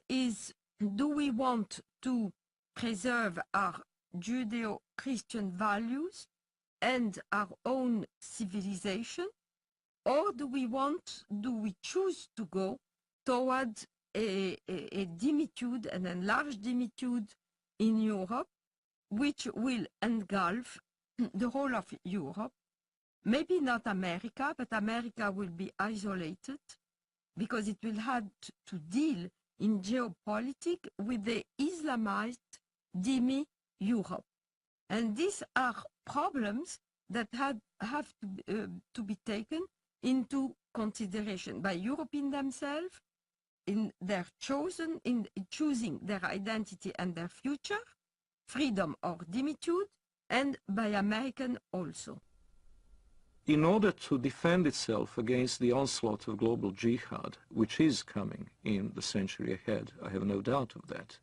is, do we want to preserve our Judeo-Christian values and our own civilization, or do we choose to go toward a dimitude, an enlarged dimitude in Europe, which will engulf the whole of Europe? Maybe not America, but America will be isolated because it will have to deal in geopolitics with the Islamized demi-Europe. And these are problems that have to be taken into consideration by Europeans themselves in choosing their identity and their future, freedom or dimitude, and by Americans also. In order to defend itself against the onslaught of global jihad, which is coming in the century ahead, I have no doubt of that,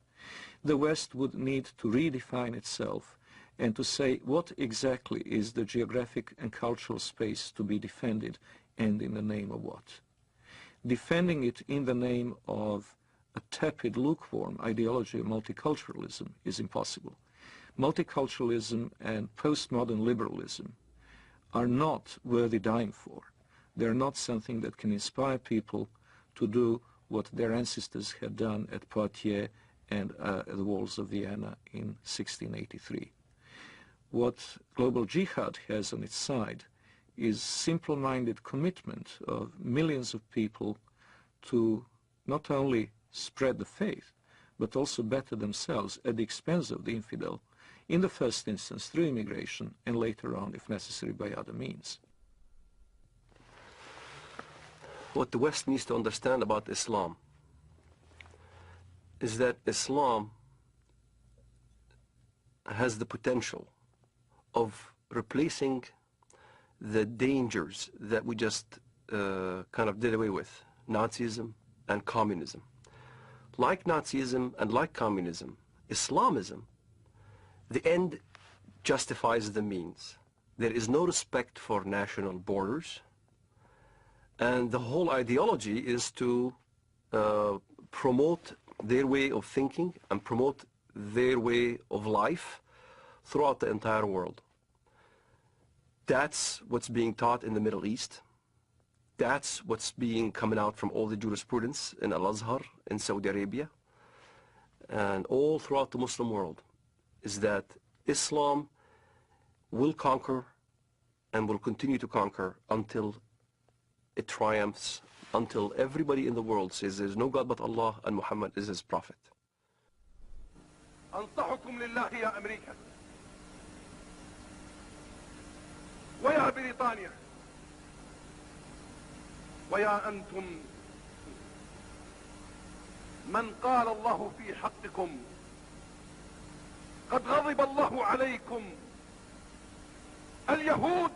the West would need to redefine itself and to say what exactly is the geographic and cultural space to be defended, and in the name of what. Defending it in the name of a tepid, lukewarm ideology of multiculturalism is impossible. Multiculturalism and postmodern liberalism are not worthy dying for. They're not something that can inspire people to do what their ancestors had done at Poitiers and at the walls of Vienna in 1683. What global jihad has on its side is simple-minded commitment of millions of people to not only spread the faith, but also better themselves at the expense of the infidel, in the first instance through immigration, and later on, if necessary, by other means. What the West needs to understand about Islam is that Islam has the potential of replacing the dangers that we just kind of did away with, Nazism and communism. Like Nazism and like communism, Islamism, the end justifies the means. There is no respect for national borders, and the whole ideology is to promote their way of thinking and promote their way of life throughout the entire world. That's what's being taught in the Middle East. That's what's coming out from all the jurisprudence in Al-Azhar in Saudi Arabia and all throughout the Muslim world, is that Islam will conquer and will continue to conquer until it triumphs, until everybody in the world says there's no God but Allah and Muhammad is his prophet. أنصحكم لله يا أمريكا ويا بريطانيا ويا أنتم من قال الله في حقكم قد غضب الله عليكم اليهود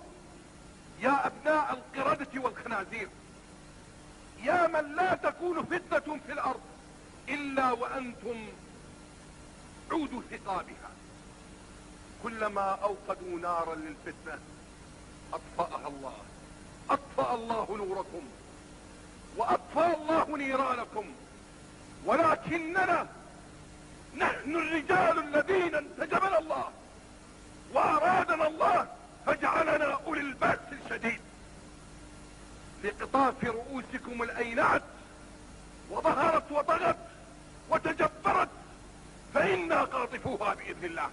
يا أبناء القردة والخنازير يا من لا تكون فتنة في الأرض إلا وأنتم عود حطابها. كلما أوقدوا نارا للفتنة أطفأها الله، أطفأ الله نوركم وأطفأ الله نيرانكم، ولكننا نحن الرجال الذين انتجبنا الله وأرادنا الله فجعلنا أولي البأس الشديد. لقطاف رؤوسكم الأينعت وظهرت وطغت وتجبرت فإنا قاطفوها بإذن الله.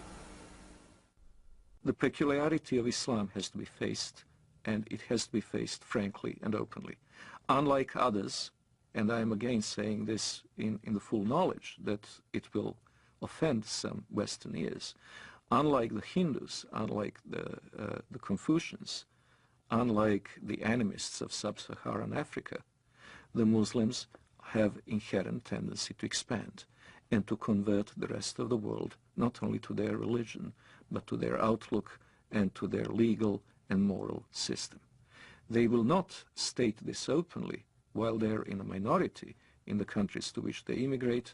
The peculiarity of Islam has to be faced, and it has to be faced frankly and openly. Unlike others, and I am again saying this in the full knowledge that it will offend some Western ears, unlike the Hindus, unlike the Confucians, unlike the animists of sub-Saharan Africa, the Muslims have inherent tendency to expand and to convert the rest of the world not only to their religion, but to their outlook and to their legal and moral system. They will not state this openly while they're in a minority in the countries to which they immigrate,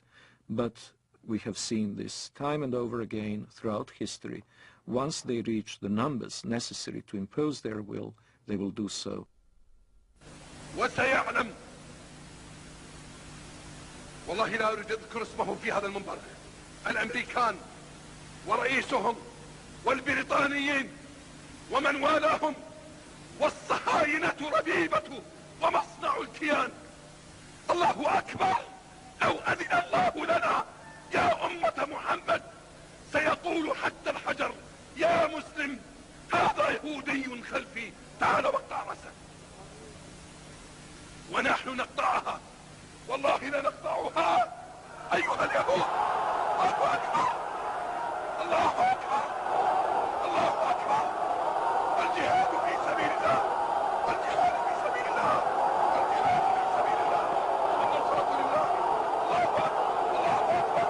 but we have seen this time and over again throughout history. Once they reach the numbers necessary to impose their will, they will do so. وسيعلم، والله لا أريد أذكر اسمه في هذا المنبر، الأمريكان ورئيسهم والبريطانيين ومن والاهم والصهاينة ربيبة ومصنع الكيان. الله أكبر، لو أذن الله لنا يا أمة محمد سيقول حتى الحجر يا مسلم هذا يهودي خلفي تعال واقطع رأسه. ونحن نقطعها، والله لنقطعها أيها اليهود. الله أكبر، الله أكبر، الله أكبر. الجهاد في سبيل الله، الجهاد في سبيل الله، الجهاد في سبيل الله، والنصرة لله. الله أكبر، الله أكبر،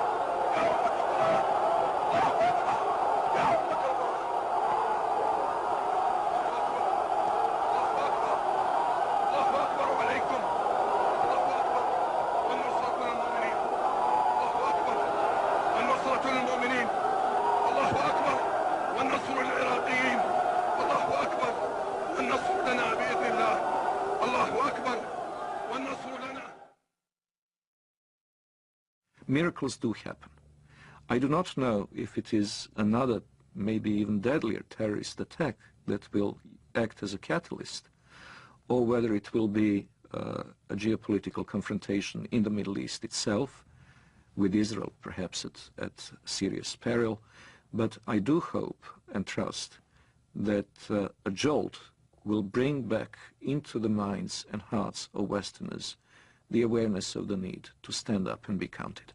يا أمة القرآن، الله أكبر، يا أمة القرآن. الله أكبر، الله أكبر عليكم. الله أكبر، والنصرة للمؤمنين. الله أكبر، والنصرة للمؤمنين. الله أكبر، والنصر للعراقيين. الله أكبر، والنصر لنا بإذن الله. الله أكبر، والنصر لنا. Miracles do happen. I do not know if it is another, maybe even deadlier terrorist attack that will act as a catalyst, or whether it will be a geopolitical confrontation in the Middle East itself, with Israel perhaps at serious peril. But I do hope and trust that a jolt will bring back into the minds and hearts of Westerners the awareness of the need to stand up and be counted.